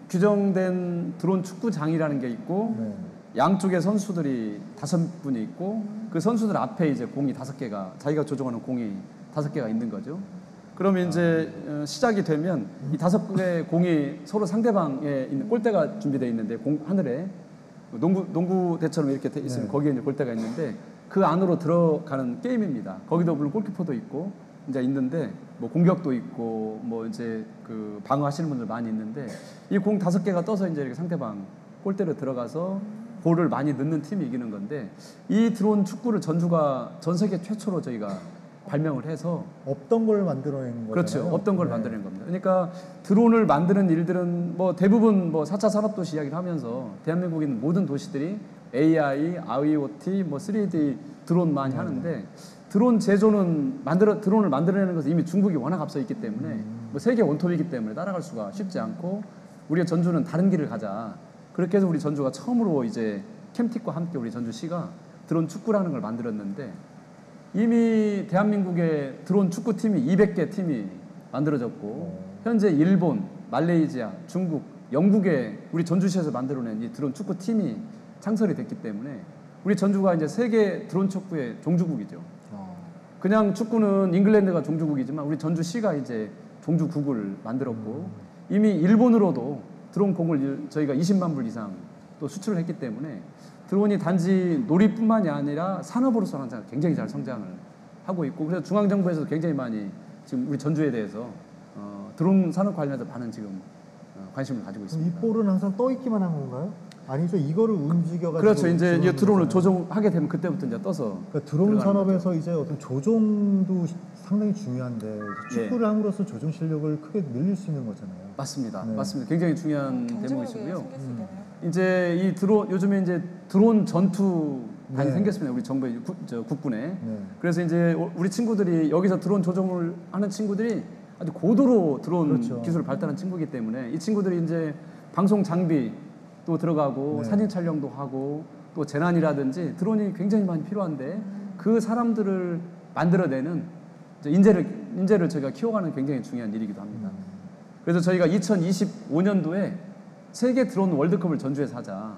규정된 드론 축구장이라는 게 있고 양쪽에 선수들이 5분이 있고 그 선수들 앞에 이제 공이 5개가 자기가 조종하는 공이 5개가 있는 거죠. 그러면 이제 시작이 되면 이 5개의 공이 서로 상대방에 있는 골대가 준비되어 있는데 하늘에 농구대처럼 이렇게 돼 있으면 거기에 이제 골대가 있는데 그 안으로 들어가는 게임입니다. 거기도 물론 골키퍼도 있고 이제 있는데 뭐 공격도 있고 뭐 이제 그 방어하시는 분들 많이 있는데 이 공 5개가 떠서 이제 이렇게 상대방 골대로 들어가서 골을 많이 넣는 팀이 이기는 건데 이 드론 축구를 전주가 전 세계 최초로 저희가 발명을 해서 없던 걸 만들어낸 거잖아요. 그렇죠. 없던 걸 만들어낸 겁니다. 그러니까 드론을 만드는 일들은 뭐 대부분 뭐 4차 산업도시 이야기를 하면서 대한민국에 있는 모든 도시들이 AI, IoT, 뭐 3D 드론 많이 하는데 드론 제조는 드론을 만들어내는 것은 이미 중국이 워낙 앞서 있기 때문에 뭐 세계 원톱이기 때문에 따라갈 수가 쉽지 않고 우리가 전주는 다른 길을 가자. 그렇게 해서 우리 전주가 처음으로 이제 캠틱과 함께 우리 전주시가 드론 축구라는 걸 만들었는데 이미 대한민국의 드론 축구팀이 200개 팀이 만들어졌고 현재 일본, 말레이시아, 중국, 영국에 우리 전주시에서 만들어낸 이 드론 축구팀이 창설이 됐기 때문에 우리 전주가 이제 세계 드론 척구의 종주국이죠. 그냥 축구는 잉글랜드가 종주국이지만 우리 전주시가 이제 종주국을 만들었고 이미 일본으로도 드론 공을 저희가 20만 불 이상 또 수출을 했기 때문에 드론이 단지 놀이뿐만이 아니라 산업으로서 항상 굉장히 잘 성장을 하고 있고 그래서 중앙정부에서도 굉장히 많이 지금 우리 전주에 대해서 드론 산업 관련해서 많은 지금 관심을 가지고 있습니다. 이 볼은 항상 떠 있기만 한 건가요? 아니죠. 이거를 움직여가지고. 그렇죠. 이제 드론을 조종하게 되면 그때부터 이제 떠서. 그러니까 드론 산업에서 이제 어떤 조종도 상당히 중요한데 축구를 함으로써 조종 실력을 크게 늘릴 수 있는 거잖아요. 맞습니다. 네. 맞습니다. 굉장히 중요한 대목이시고요. 생길 수 있겠네요. 이제 이 드론 요즘에 이제 드론 전투 많이 네. 생겼습니다. 우리 정부의 국군에. 네. 그래서 이제 우리 친구들이 여기서 드론 조종을 하는 친구들이 아주 고도로 드론 그렇죠. 기술을 발달한 친구이기 때문에 이 친구들이 이제 방송 장비 또 들어가고 네. 사진 촬영도 하고 또 재난이라든지 드론이 굉장히 많이 필요한데 그 사람들을 만들어내는 이제 인재를 저희가 키워가는 굉장히 중요한 일이기도 합니다. 그래서 저희가 2025년도에 세계 드론 월드컵을 전주에서 하자.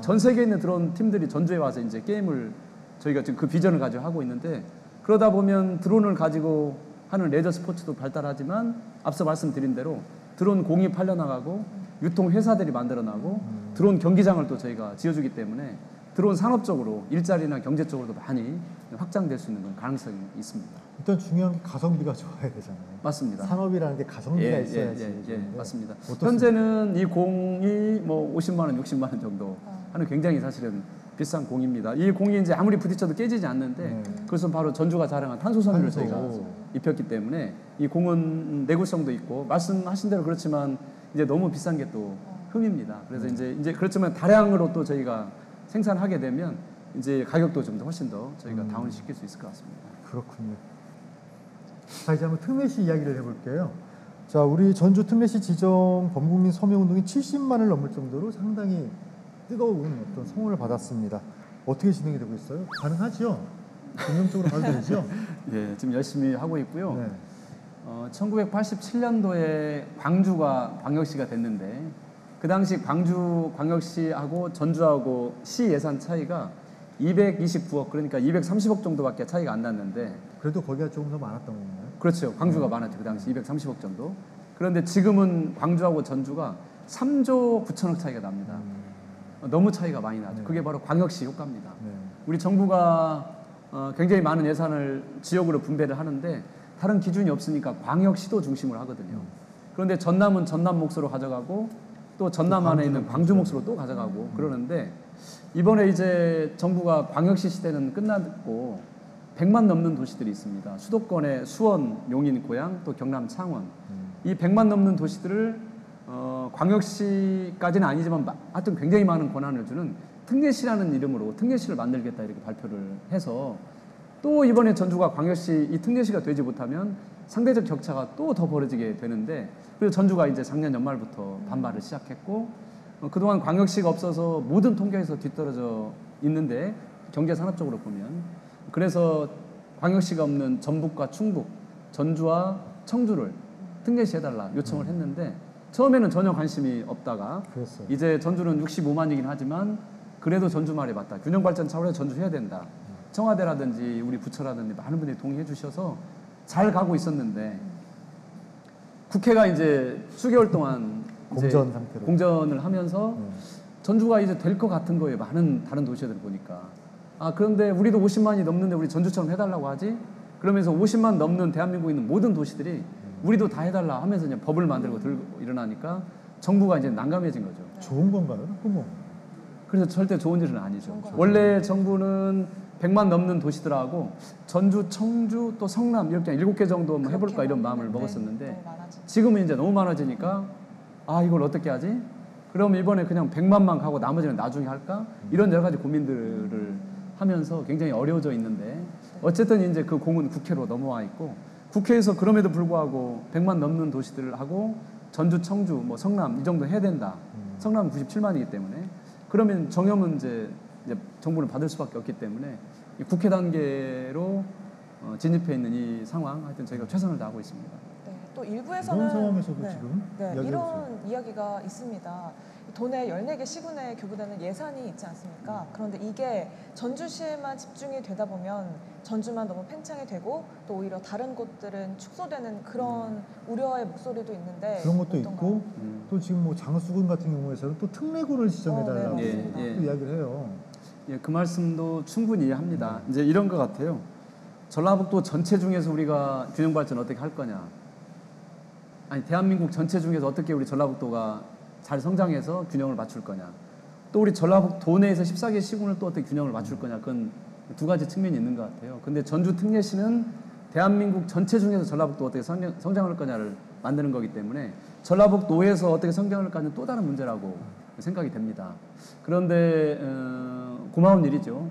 전 세계에 있는 드론 팀들이 전주에 와서 이제 게임을 저희가 지금 그 비전을 가지고 하고 있는데 그러다 보면 드론을 가지고 하는 레저 스포츠도 발달하지만 앞서 말씀드린 대로 드론 공이 팔려나가고 유통 회사들이 만들어나고 드론 경기장을 또 저희가 지어주기 때문에 드론 산업적으로 일자리나 경제 쪽으로도 많이 확장될 수 있는 가능성이 있습니다. 일단 중요한 게 가성비가 좋아야 되잖아요. 맞습니다. 산업이라는 게 가성비가 있어야지. 맞습니다. 어떻습니까? 현재는 이 공이 뭐 50만 원, 60만 원 정도 하는 굉장히 사실은 비싼 공입니다. 이 공이 이제 아무리 부딪혀도 깨지지 않는데 그것은 바로 전주가 자랑한 탄소 섬유를 저희가 입혔기 때문에 이 공은 내구성도 있고 말씀하신 대로 그렇지만 이제 너무 비싼 게 또 흠입니다. 그래서 이제 그렇지만 다량으로 또 저희가 생산하게 되면 이제 가격도 좀 더 훨씬 더 저희가 다운을 시킬 수 있을 것 같습니다. 그렇군요. 자, 이제 한번 특례시 이야기를 해볼게요. 자, 우리 전주 특례시 지정 범국민 서명운동이 70만을 넘을 정도로 상당히 뜨거운 어떤 성원을 받았습니다. 어떻게 진행이 되고 있어요? 가능하죠? 긍정적으로 봐도 되죠? 예, 지금 열심히 하고 있고요. 네. 1987년도에 광주가 광역시가 됐는데 그 당시 광주 광역시하고 전주하고 시 예산 차이가 229억 그러니까 230억 정도밖에 차이가 안 났는데 그래도 거기가 조금 더 많았던 건가요? 그렇죠. 광주가 많았죠. 그 당시 230억 정도. 그런데 지금은 광주하고 전주가 3조 9천억 차이가 납니다. 너무 차이가 많이 나죠. 네. 그게 바로 광역시 효과입니다. 네. 우리 정부가 굉장히 많은 예산을 지역으로 분배를 하는데 다른 기준이 없으니까 광역시도 중심으로 하거든요. 그런데 전남은 전남 몫으로 가져가고 또 전남 안에 있는 광주 몫으로 또 가져가고 그러는데 이번에 이제 정부가 광역시 시대는 끝났고 100만 넘는 도시들이 있습니다. 수도권의 수원, 용인, 고양, 또 경남, 창원 이 100만 넘는 도시들을 광역시까지는 아니지만 하여튼 굉장히 많은 권한을 주는 특례시라는 이름으로 특례시를 만들겠다 이렇게 발표를 해서 또 이번에 전주가 광역시 이 특례시가 되지 못하면 상대적 격차가 또 더 벌어지게 되는데 그래서 전주가 이제 작년 연말부터 반발을 시작했고 그동안 광역시가 없어서 모든 통계에서 뒤떨어져 있는데 경제산업적으로 보면 그래서 광역시가 없는 전북과 충북, 전주와 청주를 특례시 해달라 요청을 했는데 처음에는 전혀 관심이 없다가 그랬어요. 이제 전주는 65만이긴 하지만 그래도 전주 말이 맞다. 균형발전 차원에서 전주 해야 된다. 청와대라든지 우리 부처라든지 많은 분들이 동의해 주셔서 잘 가고 있었는데 국회가 이제 수개월 동안 공전 상태로 공전을 하면서 전주가 이제 될 것 같은 거예요. 많은 다른 도시들 보니까. 그런데 우리도 50만이 넘는데 우리 전주처럼 해달라고 하지? 그러면서 50만 넘는 대한민국에 있는 모든 도시들이 우리도 다 해달라 하면서 그냥 법을 만들고 들고 일어나니까 정부가 이제 난감해진 거죠. 좋은 건가요? 나쁜 그래서 절대 좋은 일은 아니죠. 원래 정부는 100만 넘는 도시들하고 전주, 청주, 또 성남 이렇게 7개 정도 뭐 해볼까 이런 마음을 먹었었는데 지금은 이제 너무 많아지니까 이걸 어떻게 하지? 그럼 이번에 그냥 100만만 가고 나머지는 나중에 할까? 이런 여러 가지 고민들을 하면서 굉장히 어려워져 있는데 어쨌든 이제 그 공은 국회로 넘어와 있고 국회에서 그럼에도 불구하고 100만 넘는 도시들을 하고 전주, 청주, 뭐 성남 이 정도 해야 된다. 성남은 97만이기 때문에 그러면 정염은 이제 정부는 받을 수밖에 없기 때문에 이 국회 단계로 진입해 있는 이 상황 하여튼 저희가 최선을 다하고 있습니다. 네, 또 일부에서는 이런 상황에서도 지금 이야기하고 이런 있어요. 이야기가 있습니다. 돈의 14개 시군에 교부되는 예산이 있지 않습니까? 그런데 이게 전주시에만 집중이 되다 보면 전주만 너무 팽창이 되고 또 오히려 다른 곳들은 축소되는 그런 우려의 목소리도 있는데 그런 것도 어떤가요? 있고 또 지금 뭐 장수군 같은 경우에서는 또 특례군을 지정해달라고 네, 또 예. 이야기를 해요. 예, 그 말씀도 충분히 이해합니다. 이제 이런 것 같아요. 전라북도 전체 중에서 우리가 균형 발전 어떻게 할 거냐? 아니 대한민국 전체 중에서 어떻게 우리 전라북도가 잘 성장해서 균형을 맞출 거냐? 또 우리 전라북도 내에서 14개 시군을 또 어떻게 균형을 맞출 거냐? 그건 두 가지 측면이 있는 것 같아요. 근데 전주 특례시는 대한민국 전체 중에서 전라북도 어떻게 성장할 거냐를 만드는 거기 때문에 전라북도에서 어떻게 성장할 거냐는 또 다른 문제라고 생각이 됩니다. 그런데 고마운 일이죠.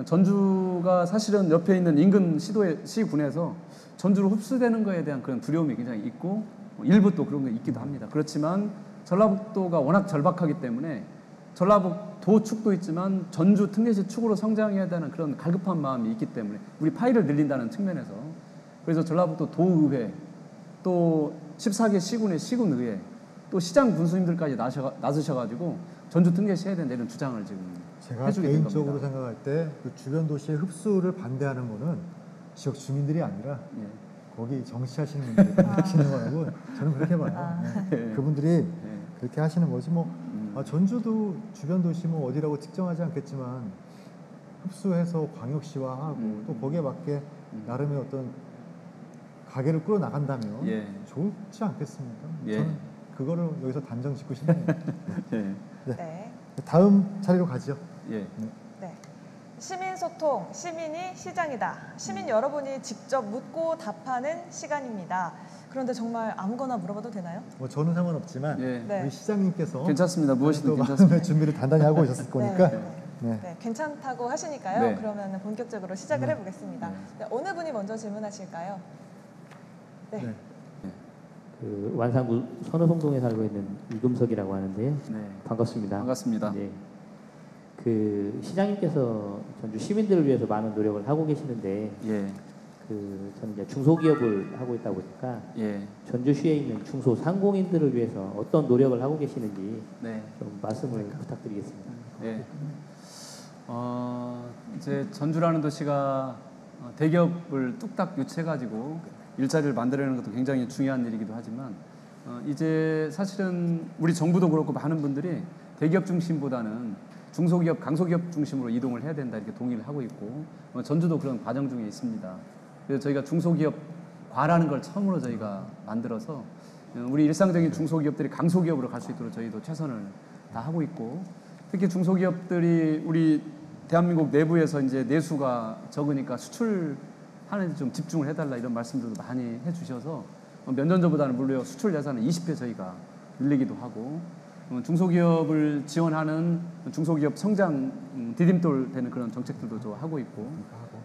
전주가 사실은 옆에 있는 인근 시군에서 전주로 흡수되는 거에 대한 그런 두려움이 굉장히 있고 일부 또 그런 게 있기도 합니다. 그렇지만 전라북도가 워낙 절박하기 때문에 전라북도 축도 있지만 전주 특례시 축으로 성장해야 되는 그런 갈급한 마음이 있기 때문에 우리 파이를 늘린다는 측면에서 그래서 전라북도 도의회 또 14개 시군의 시군의회 또 시장 군수님들까지 나서셔가지고 전주 특례시 해야 된다 이런 주장을 지금 제가 해주게 된 개인적으로 겁니다. 생각할 때 그 주변 도시의 흡수를 반대하는 거는 지역 주민들이 아니라 예. 거기 정치하시는 분들이 하시는 거라고 저는 그렇게 봐요. 네. 그분들이 그렇게 하시는 거지 뭐 전주도 주변 도시 뭐 어디라고 특정하지 않겠지만 흡수해서 광역시화하고 또 거기에 맞게 나름의 어떤 가게를 끌어 나간다면 예. 좋지 않겠습니까? 예. 저는 그거를 여기서 단정 짓고 싶네요. 예. 네. 다음 차례로 가죠. 예. 네. 시민소통, 시민이 시장이다. 시민 여러분이 직접 묻고 답하는 시간입니다. 그런데 정말 아무거나 물어봐도 되나요? 뭐 저는 상관없지만 예. 네. 우리 시장님께서 괜찮습니다. 무엇이든 또 괜찮습니다. 마음의 준비를 단단히 하고 오셨을 거니까 네. 네. 네, 괜찮다고 하시니까요. 네. 그러면 본격적으로 시작을 해보겠습니다. 네, 어느 분이 먼저 질문하실까요? 네. 네. 그 완산구 선호동동에 살고 있는 이금석이라고 하는데요. 네. 반갑습니다. 반갑습니다. 네. 그 시장님께서 전주 시민들을 위해서 많은 노력을 하고 계시는데, 예. 그 저는 이제 중소기업을 하고 있다 보니까 예. 전주시에 있는 중소상공인들을 위해서 어떤 노력을 하고 계시는지 네. 좀 말씀을 부탁드리겠습니다. 예. 이제 전주라는 도시가 대기업을 뚝딱 유치해가지고 일자리를 만들어내는 것도 굉장히 중요한 일이기도 하지만 이제 사실은 우리 정부도 그렇고 많은 분들이 대기업 중심보다는 중소기업, 강소기업 중심으로 이동을 해야 된다 이렇게 동의를 하고 있고 전주도 그런 과정 중에 있습니다. 그래서 저희가 중소기업 과라는 걸 처음으로 저희가 만들어서 우리 일상적인 중소기업들이 강소기업으로 갈 수 있도록 저희도 최선을 다 하고 있고 특히 중소기업들이 우리 대한민국 내부에서 이제 내수가 적으니까 수출하는 데 좀 집중을 해달라 이런 말씀들도 많이 해주셔서 몇 년 전보다는 물론 수출 예산을 20배 저희가 늘리기도 하고 중소기업을 지원하는 중소기업 성장 디딤돌 되는 그런 정책들도 좀 하고 있고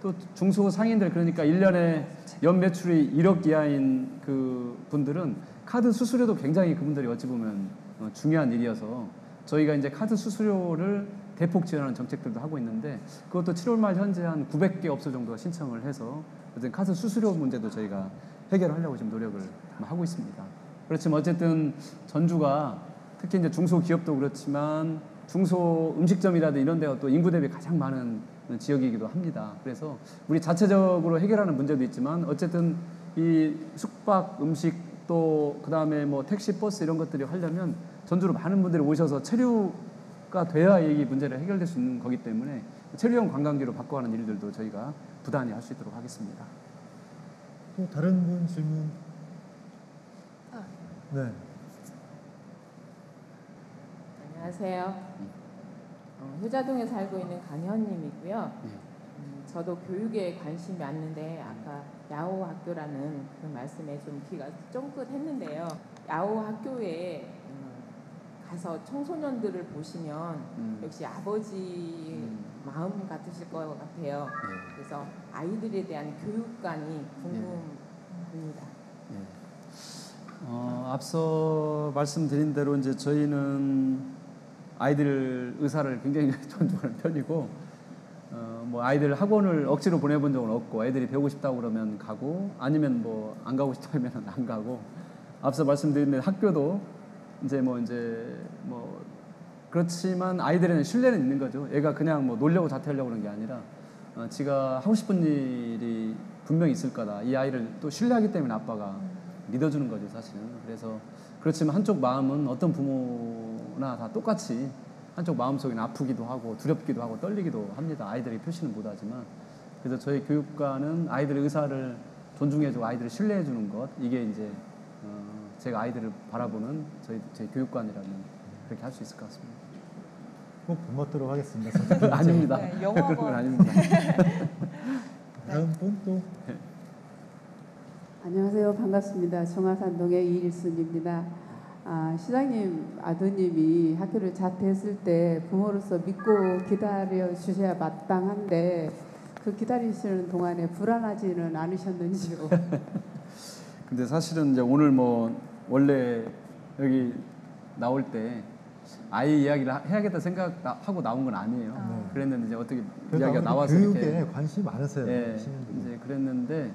또 중소상인들 그러니까 1년에 연 매출이 1억 이하인 그 분들은 카드 수수료도 굉장히 그분들이 어찌 보면 중요한 일이어서 저희가 이제 카드 수수료를 대폭 지원하는 정책들도 하고 있는데 그것도 7월 말 현재 한 900개 업소 정도가 신청을 해서 어쨌든 카드 수수료 문제도 저희가 해결하려고 지금 노력을 하고 있습니다. 그렇지만 어쨌든 전주가 특히 이제 중소기업도 그렇지만 중소 음식점이라든지 이런 데가 또 인구 대비 가장 많은 지역이기도 합니다. 그래서 우리 자체적으로 해결하는 문제도 있지만 어쨌든 이 숙박, 음식 또 그다음에 뭐 택시, 버스 이런 것들이 하려면 전주로 많은 분들이 오셔서 체류가 돼야 이 문제를 해결될 수 있는 거기 때문에 체류형 관광지로 바꿔가는 일들도 저희가 부단히 할 수 있도록 하겠습니다. 또 다른 분 질문. 네. 안녕하세요. 효자동에 살고 있는 강현님이고요. 저도 교육에 관심이 많은데 아까 야호 학교라는 그 말씀에 좀 귀가 쫑긋했는데요. 야호 학교에 가서 청소년들을 보시면 역시 아버지 마음 같으실 것 같아요. 그래서 아이들에 대한 교육관이 궁금합니다. 앞서 말씀드린 대로 이제 저희는 아이들 의사를 굉장히 존중하는 편이고 뭐 아이들 학원을 억지로 보내본 적은 없고 애들이 배우고 싶다고 그러면 가고 아니면 뭐 안 가고 싶다면 안 가고 앞서 말씀드린 대로 학교도 이제 뭐 그렇지만 아이들에는 신뢰는 있는 거죠. 애가 그냥 뭐 놀려고 자퇴하려고 그런 게 아니라 지가 하고 싶은 일이 분명히 있을 거다. 이 아이를 또 신뢰하기 때문에 아빠가 믿어주는 거죠, 사실은. 그래서 그렇지만 한쪽 마음은 어떤 부모나 다 똑같이 한쪽 마음속에는 아프기도 하고 두렵기도 하고 떨리기도 합니다. 아이들이 표시는 못하지만. 그래서 저희 교육과는 아이들의 의사를 존중해주고 아이들을 신뢰해주는 것, 이게 이제 제가 아이들을 바라보는 제 교육관이라면 그렇게 할 수 있을 것 같습니다. 꼭 본받도록 하겠습니다. 아닙니다. 네, 영어학원. 그건 아닙니다. 다음 분 또. 안녕하세요. 반갑습니다. 정화산동의 이일순입니다. 시장님 아드님이 학교를 자퇴했을 때 부모로서 믿고 기다려 주셔야 마땅한데 그 기다리시는 동안에 불안하지는 않으셨는지요? 근데 사실은 이제 오늘 뭐 원래 여기 나올 때 아이 이야기를 해야겠다 생각하고 나온 건 아니에요. 그랬는데 이제 어떻게 이야기가 나와서 교육에 이렇게 관심이 많으세요. 예, 시민들이. 이제 그랬는데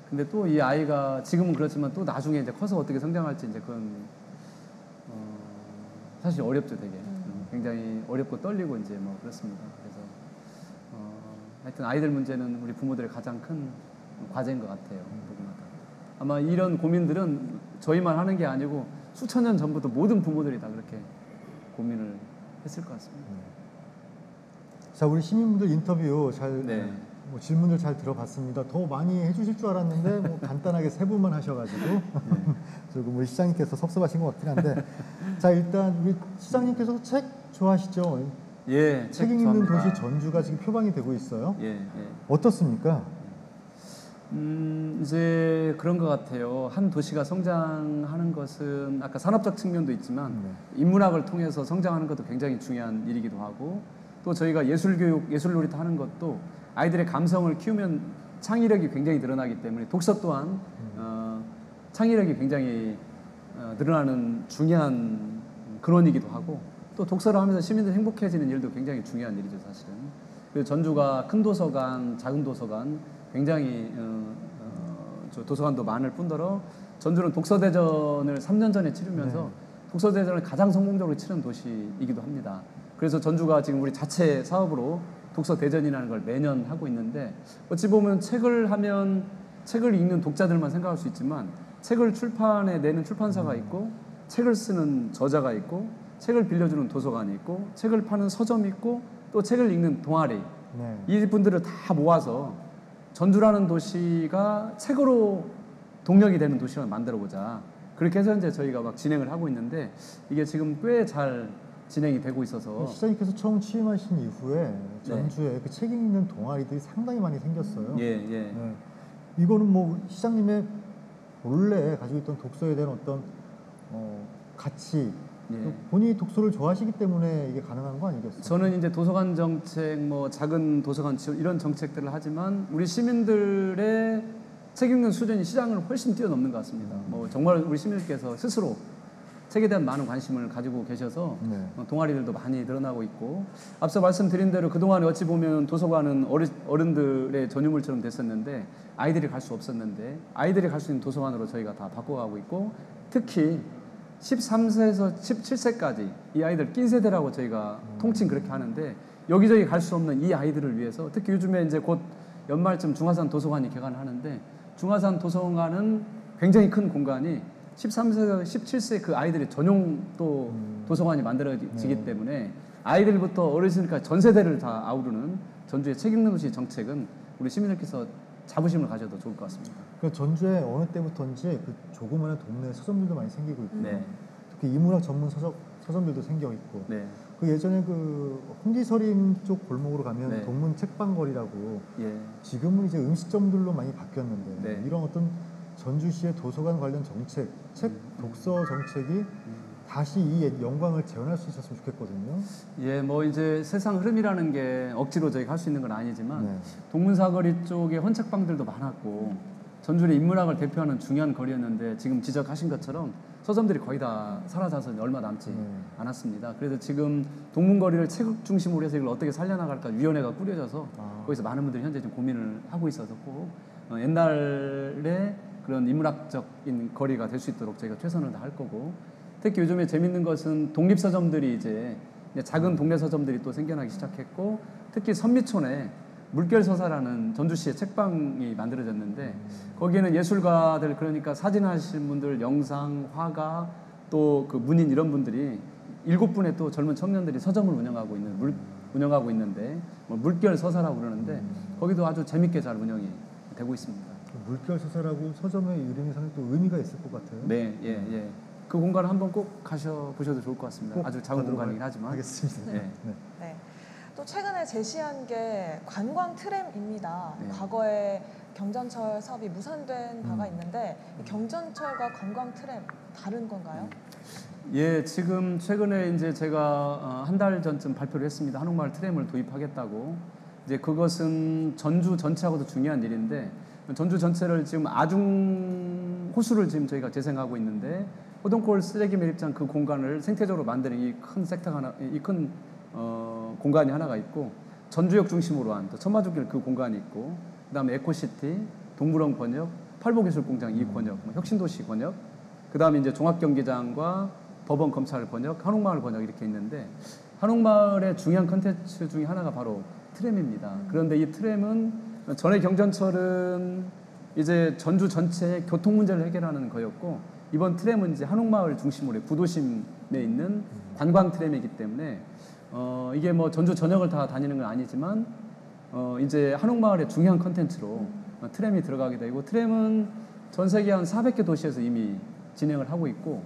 근데 또 이 아이가 지금은 그렇지만 또 나중에 이제 커서 어떻게 성장할지 이제 그건 사실 어렵죠, 되게. 굉장히 어렵고 떨리고 이제 뭐 그렇습니다. 그래서 하여튼 아이들 문제는 우리 부모들의 가장 큰 과제인 것 같아요. 누구마다. 아마 이런 고민들은 저희만 하는 게 아니고 수천 년 전부터 모든 부모들이 다 그렇게 고민을 했을 것 같습니다. 자, 우리 시민분들 인터뷰 잘 네. 뭐 질문을 잘 들어봤습니다. 더 많이 해주실 줄 알았는데 뭐 간단하게 세 분만 하셔가지고 조금 우리 시장님께서 섭섭하신 것 같긴 한데 자, 일단 우리 시장님께서 책 좋아하시죠? 예, 책 읽는 도시 전주가 지금 표방이 되고 있어요. 예, 예. 어떻습니까? 이제 그런 것 같아요. 한 도시가 성장하는 것은 아까 산업적 측면도 있지만 인문학을 통해서 성장하는 것도 굉장히 중요한 일이기도 하고 또 저희가 예술교육, 예술놀이터 하는 것도 아이들의 감성을 키우면 창의력이 굉장히 늘어나기 때문에 독서 또한 창의력이 굉장히 늘어나는 중요한 근원이기도 하고 또 독서를 하면서 시민들이 행복해지는 일도 굉장히 중요한 일이죠, 사실은. 그리고 전주가 큰 도서관, 작은 도서관 굉장히 도서관도 많을 뿐더러 전주는 독서대전을 3년 전에 치르면서 독서대전을 가장 성공적으로 치른 도시이기도 합니다. 그래서 전주가 지금 우리 자체 사업으로 독서대전이라는 걸 매년 하고 있는데 어찌 보면 책을 하면 책을 읽는 독자들만 생각할 수 있지만 책을 출판해 내는 출판사가 있고 책을 쓰는 저자가 있고 책을 빌려주는 도서관이 있고 책을 파는 서점이 있고 또 책을 읽는 동아리 이 분들을 다 모아서 전주라는 도시가 책으로 동력이 되는 도시를 만들어보자. 그렇게 해서 이제 저희가 막 진행을 하고 있는데 이게 지금 꽤 잘 진행이 되고 있어서 시장님께서 처음 취임하신 이후에 전주에 그 책 읽는 동아리들이 상당히 많이 생겼어요. 이거는 뭐 시장님의 본래 가지고 있던 독서에 대한 어떤 가치 본인이 독서를 좋아하시기 때문에 이게 가능한 거 아니겠어요? 저는 이제 도서관 정책, 뭐 작은 도서관 지원 이런 정책들을 하지만 우리 시민들의 책 읽는 수준이 시장을 훨씬 뛰어넘는 것 같습니다. 뭐 정말 우리 시민들께서 스스로 책에 대한 많은 관심을 가지고 계셔서 동아리들도 많이 늘어나고 있고 앞서 말씀드린 대로 그동안 어찌 보면 도서관은 어른들의 전유물처럼 됐었는데 아이들이 갈 수 없었는데 아이들이 갈 수 있는 도서관으로 저희가 다 바꿔가고 있고 특히 13세에서 17세까지 이 아이들 낀 세대라고 저희가 통칭 그렇게 하는데 여기저기 갈 수 없는 이 아이들을 위해서 특히 요즘에 이제 곧 연말쯤 중화산 도서관이 개관을 하는데 중화산 도서관은 굉장히 큰 공간이 13세에서 17세 그 아이들의 전용 또 도서관이 만들어지기 때문에 아이들부터 어르신까지 전 세대를 다 아우르는 전주의 책 읽는 도시 정책은 우리 시민들께서 자부심을 가져도 좋을 것 같습니다. 그 전주에 어느 때부터인지 그 조그마한 동네 서점들도 많이 생기고 있고 특히 인문학 전문 서점들도 생겨 있고 그 예전에 그 홍기서림 쪽 골목으로 가면 동문 책방거리라고 지금은 이제 음식점들로 많이 바뀌었는데 이런 어떤 전주시의 도서관 관련 정책, 책 독서 정책이 다시 이 영광을 재현할 수 있었으면 좋겠거든요. 예, 뭐 이제 세상 흐름이라는 게 억지로 저희가 할 수 있는 건 아니지만 동문사거리 쪽에 헌책방들도 많았고 전주의 인문학을 대표하는 중요한 거리였는데 지금 지적하신 것처럼 서점들이 거의 다 사라져서 얼마 남지 않았습니다. 그래서 지금 동문거리를 책 중심으로 해서 이걸 어떻게 살려나갈까 위원회가 꾸려져서 거기서 많은 분들이 현재 좀 고민을 하고 있어서 꼭 옛날에 그런 인문학적인 거리가 될 수 있도록 저희가 최선을 다할 거고, 특히 요즘에 재밌는 것은 독립서점들이 이제 작은 동네 서점들이 또 생겨나기 시작했고, 특히 선미촌에 물결서사라는 전주시의 책방이 만들어졌는데, 거기에는 예술가들, 그러니까 사진하시는 분들, 영상, 화가, 또 그 문인 이런 분들이 7분의 또 젊은 청년들이 서점을 운영하고 있는데 뭐 물결서사라고 그러는데 거기도 아주 재밌게 잘 운영이 되고 있습니다. 물결서사라고 서점의 이름이 상당히 또 의미가 있을 것 같아요. 네, 예, 예. 그 공간을 한번 꼭 가셔보셔도 좋을 것 같습니다. 아주 작은 공간이긴 하지만. 하겠습니다. 네. 네. 네. 또 최근에 제시한 게 관광 트램입니다. 네. 과거에 경전철 사업이 무산된 바가 있는데 이 경전철과 관광 트램 다른 건가요? 예, 지금 최근에 이제 제가 한 달 전쯤 발표를 했습니다. 한옥마을 트램을 도입하겠다고. 이제 그것은 전주 전체하고도 중요한 일인데, 전주 전체를 지금 아중 호수를 지금 저희가 재생하고 있는데, 호동골 쓰레기 매립장 그 공간을 생태적으로 만드는 이 큰 섹터가 하나, 이 큰 공간이 하나가 있고, 전주역 중심으로 한 또 천마주길 그 공간이 있고, 그다음에 에코시티, 동물원 권역, 팔복예술공장 이 권역, 혁신도시 권역, 그다음에 이제 종합경기장과 법원 검찰 권역, 한옥마을 권역 이렇게 있는데, 한옥마을의 중요한 컨텐츠 중에 하나가 바로 트램입니다. 그런데 이 트램은 전에 경전철은 이제 전주 전체의 교통 문제를 해결하는 거였고, 이번 트램은 이제 한옥마을 중심으로 구도심에 있는 관광 트램이기 때문에 이게 뭐 전주 전역을 다 다니는 건 아니지만 이제 한옥마을의 중요한 컨텐츠로 트램이 들어가게 되고, 트램은 전 세계 한 400개 도시에서 이미 진행을 하고 있고,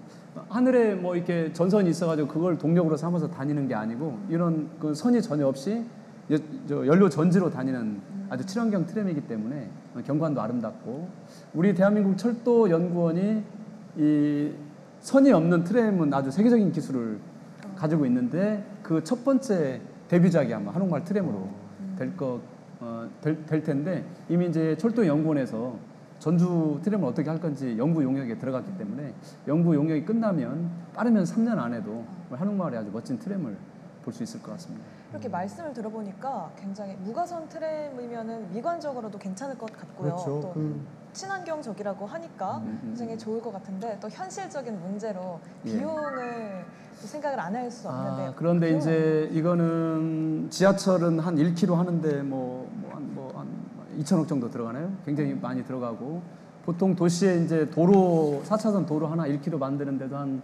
하늘에 뭐 이렇게 전선이 있어가지고 그걸 동력으로 삼아서 다니는 게 아니고, 이런 그 선이 전혀 없이 연료 전지로 다니는 아주 친환경 트램이기 때문에 경관도 아름답고, 우리 대한민국 철도 연구원이 이 선이 없는 트램은 아주 세계적인 기술을 가지고 있는데, 그 첫 번째 데뷔작이 아마 한옥마을 트램으로 될 텐데, 이미 이제 철도 연구원에서 전주 트램을 어떻게 할 건지 연구 용역에 들어갔기 때문에, 연구 용역이 끝나면 빠르면 3년 안에도 한옥마을에 아주 멋진 트램을 볼 수 있을 것 같습니다. 이렇게 말씀을 들어보니까 굉장히 무가선 트램이면은 미관적으로도 괜찮을 것 같고요. 그렇죠. 또 친환경적이라고 하니까 굉장히 좋을 것 같은데, 또 현실적인 문제로 비용을 또 생각을 안 할 수 없는데. 그런데 이제 이거는 지하철은 한 1km 하는데 한 2천억 정도 들어가나요? 굉장히 많이 들어가고, 보통 도시에 이제 도로 4차선 도로 하나 1km 만드는데도 한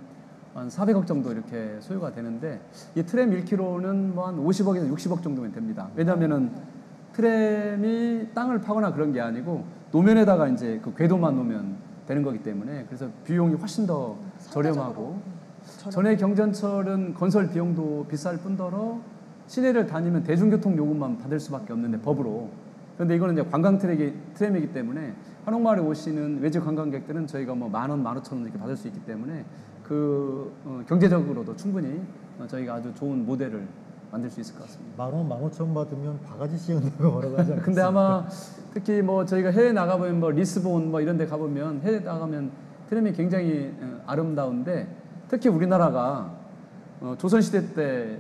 400억 정도 이렇게 소요가 되는데, 이 트램 1km는 뭐 한 50억에서 60억 정도면 됩니다. 왜냐하면은 트램이 땅을 파거나 그런 게 아니고 노면에다가 이제 그 궤도만 놓으면 되는 거기 때문에, 그래서 비용이 훨씬 더 저렴하고, 전에 경전철은 건설 비용도 비쌀 뿐더러 시내를 다니면 대중교통 요금만 받을 수밖에 없는데, 법으로. 그런데 이거는 이제 관광 트램이기 때문에 한옥마을에 오시는 외지 관광객들은 저희가 뭐 10,000원, 15,000원 이렇게 받을 수 있기 때문에 경제적으로도 충분히 저희가 아주 좋은 모델을 만들 수 있을 것 같습니다. 10,000원, 15,000원 받으면 바가지 씌운다고 뭐라고 하지 않겠습니까? 근데 아마 특히 뭐 저희가 해외 나가보면 뭐 리스본 뭐 이런 데 가보면, 해외 나가면 트램이 굉장히 아름다운데, 특히 우리나라가 조선시대 때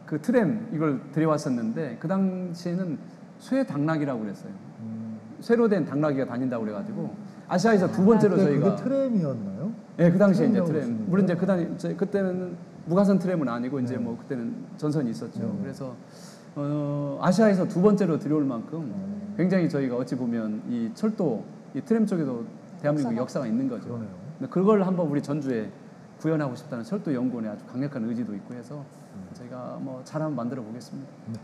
그 트램 이걸 들여왔었는데, 그 당시에는 쇠 당나귀라고 그랬어요. 쇠로 된 당나귀가 다닌다고 그래가지고 아시아에서 두 번째로 저희가. 그게 트램이었나요? 네, 그 당시에 이제 트램. 물론 이제 그때는 무가선 트램은 아니고 이제 뭐 그때는 전선이 있었죠. 그래서 아시아에서 두 번째로 들여올 만큼 굉장히 저희가 어찌 보면 이 철도, 이 트램 쪽에도 대한민국 역사가 있는 거죠. 그러네요. 근데 그걸 한번 우리 전주에 구현하고 싶다는 철도 연구원의 아주 강력한 의지도 있고 해서 저희가 뭐 잘 한번 만들어 보겠습니다. 네,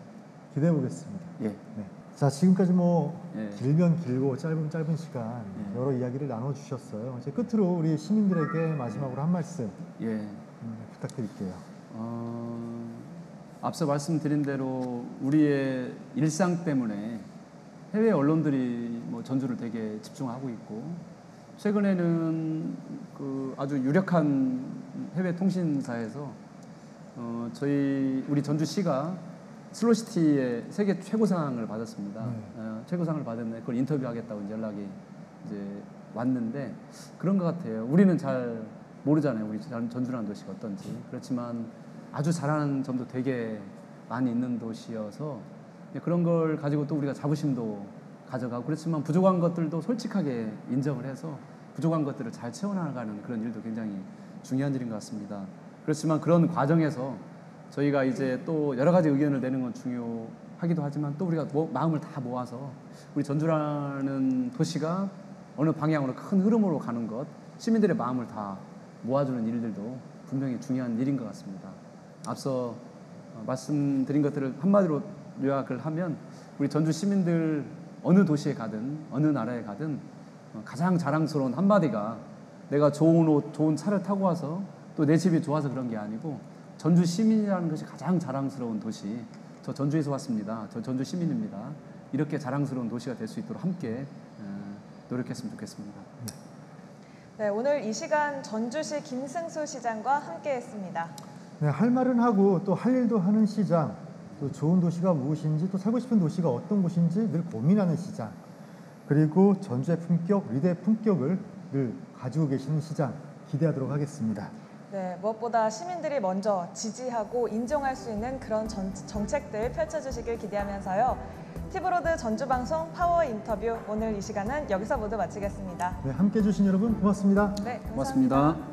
기대해 보겠습니다. 예. 네. 자, 지금까지 뭐 예. 길면 길고 짧은 시간 여러 이야기를 나눠 주셨어요. 이제 끝으로 우리 시민들에게 마지막으로 한 말씀 부탁드릴게요. 앞서 말씀드린 대로 우리의 일상 때문에 해외 언론들이 뭐 전주를 되게 집중하고 있고, 최근에는 그 아주 유력한 해외 통신사에서 우리 전주시가 슬로시티의 세계 최고상을 받았습니다. 최고상을 받았는데 그걸 인터뷰하겠다고 이제 연락이 이제 왔는데, 그런 것 같아요. 우리는 잘 모르잖아요. 우리 전주라는 도시가 어떤지. 그렇지만 아주 잘하는 점도 되게 많이 있는 도시여서 그런 걸 가지고 또 우리가 자부심도 가져가고 그렇지만 부족한 것들도 솔직하게 인정을 해서 부족한 것들을 잘 채워나가는 그런 일도 굉장히 중요한 일인 것 같습니다. 그렇지만 그런 과정에서 저희가 이제 또 여러 가지 의견을 내는 건 중요하기도 하지만 또 우리가 마음을 다 모아서 우리 전주라는 도시가 어느 방향으로 큰 흐름으로 가는 것, 시민들의 마음을 다 모아주는 일들도 분명히 중요한 일인 것 같습니다. 앞서 말씀드린 것들을 한마디로 요약을 하면 우리 전주 시민들 어느 도시에 가든 어느 나라에 가든 가장 자랑스러운 한마디가 내가 좋은 옷, 좋은 차를 타고 와서 또 내 집이 좋아서 그런 게 아니고 전주 시민이라는 것이 가장 자랑스러운 도시. 저 전주에서 왔습니다. 저 전주 시민입니다. 이렇게 자랑스러운 도시가 될 수 있도록 함께 노력했으면 좋겠습니다. 네, 오늘 이 시간 전주시 김승수 시장과 함께했습니다. 네, 할 말은 하고 또 할 일도 하는 시장, 또 좋은 도시가 무엇인지 또 살고 싶은 도시가 어떤 곳인지 늘 고민하는 시장, 그리고 전주의 품격, 의대의 품격을 늘 가지고 계시는 시장 기대하도록 하겠습니다. 네, 무엇보다 시민들이 먼저 지지하고 인정할 수 있는 그런 정책들 펼쳐주시길 기대하면서요. 티브로드 전주방송 파워 인터뷰 오늘 이 시간은 여기서 모두 마치겠습니다. 네, 함께해 주신 여러분 고맙습니다. 네, 감사합니다. 고맙습니다.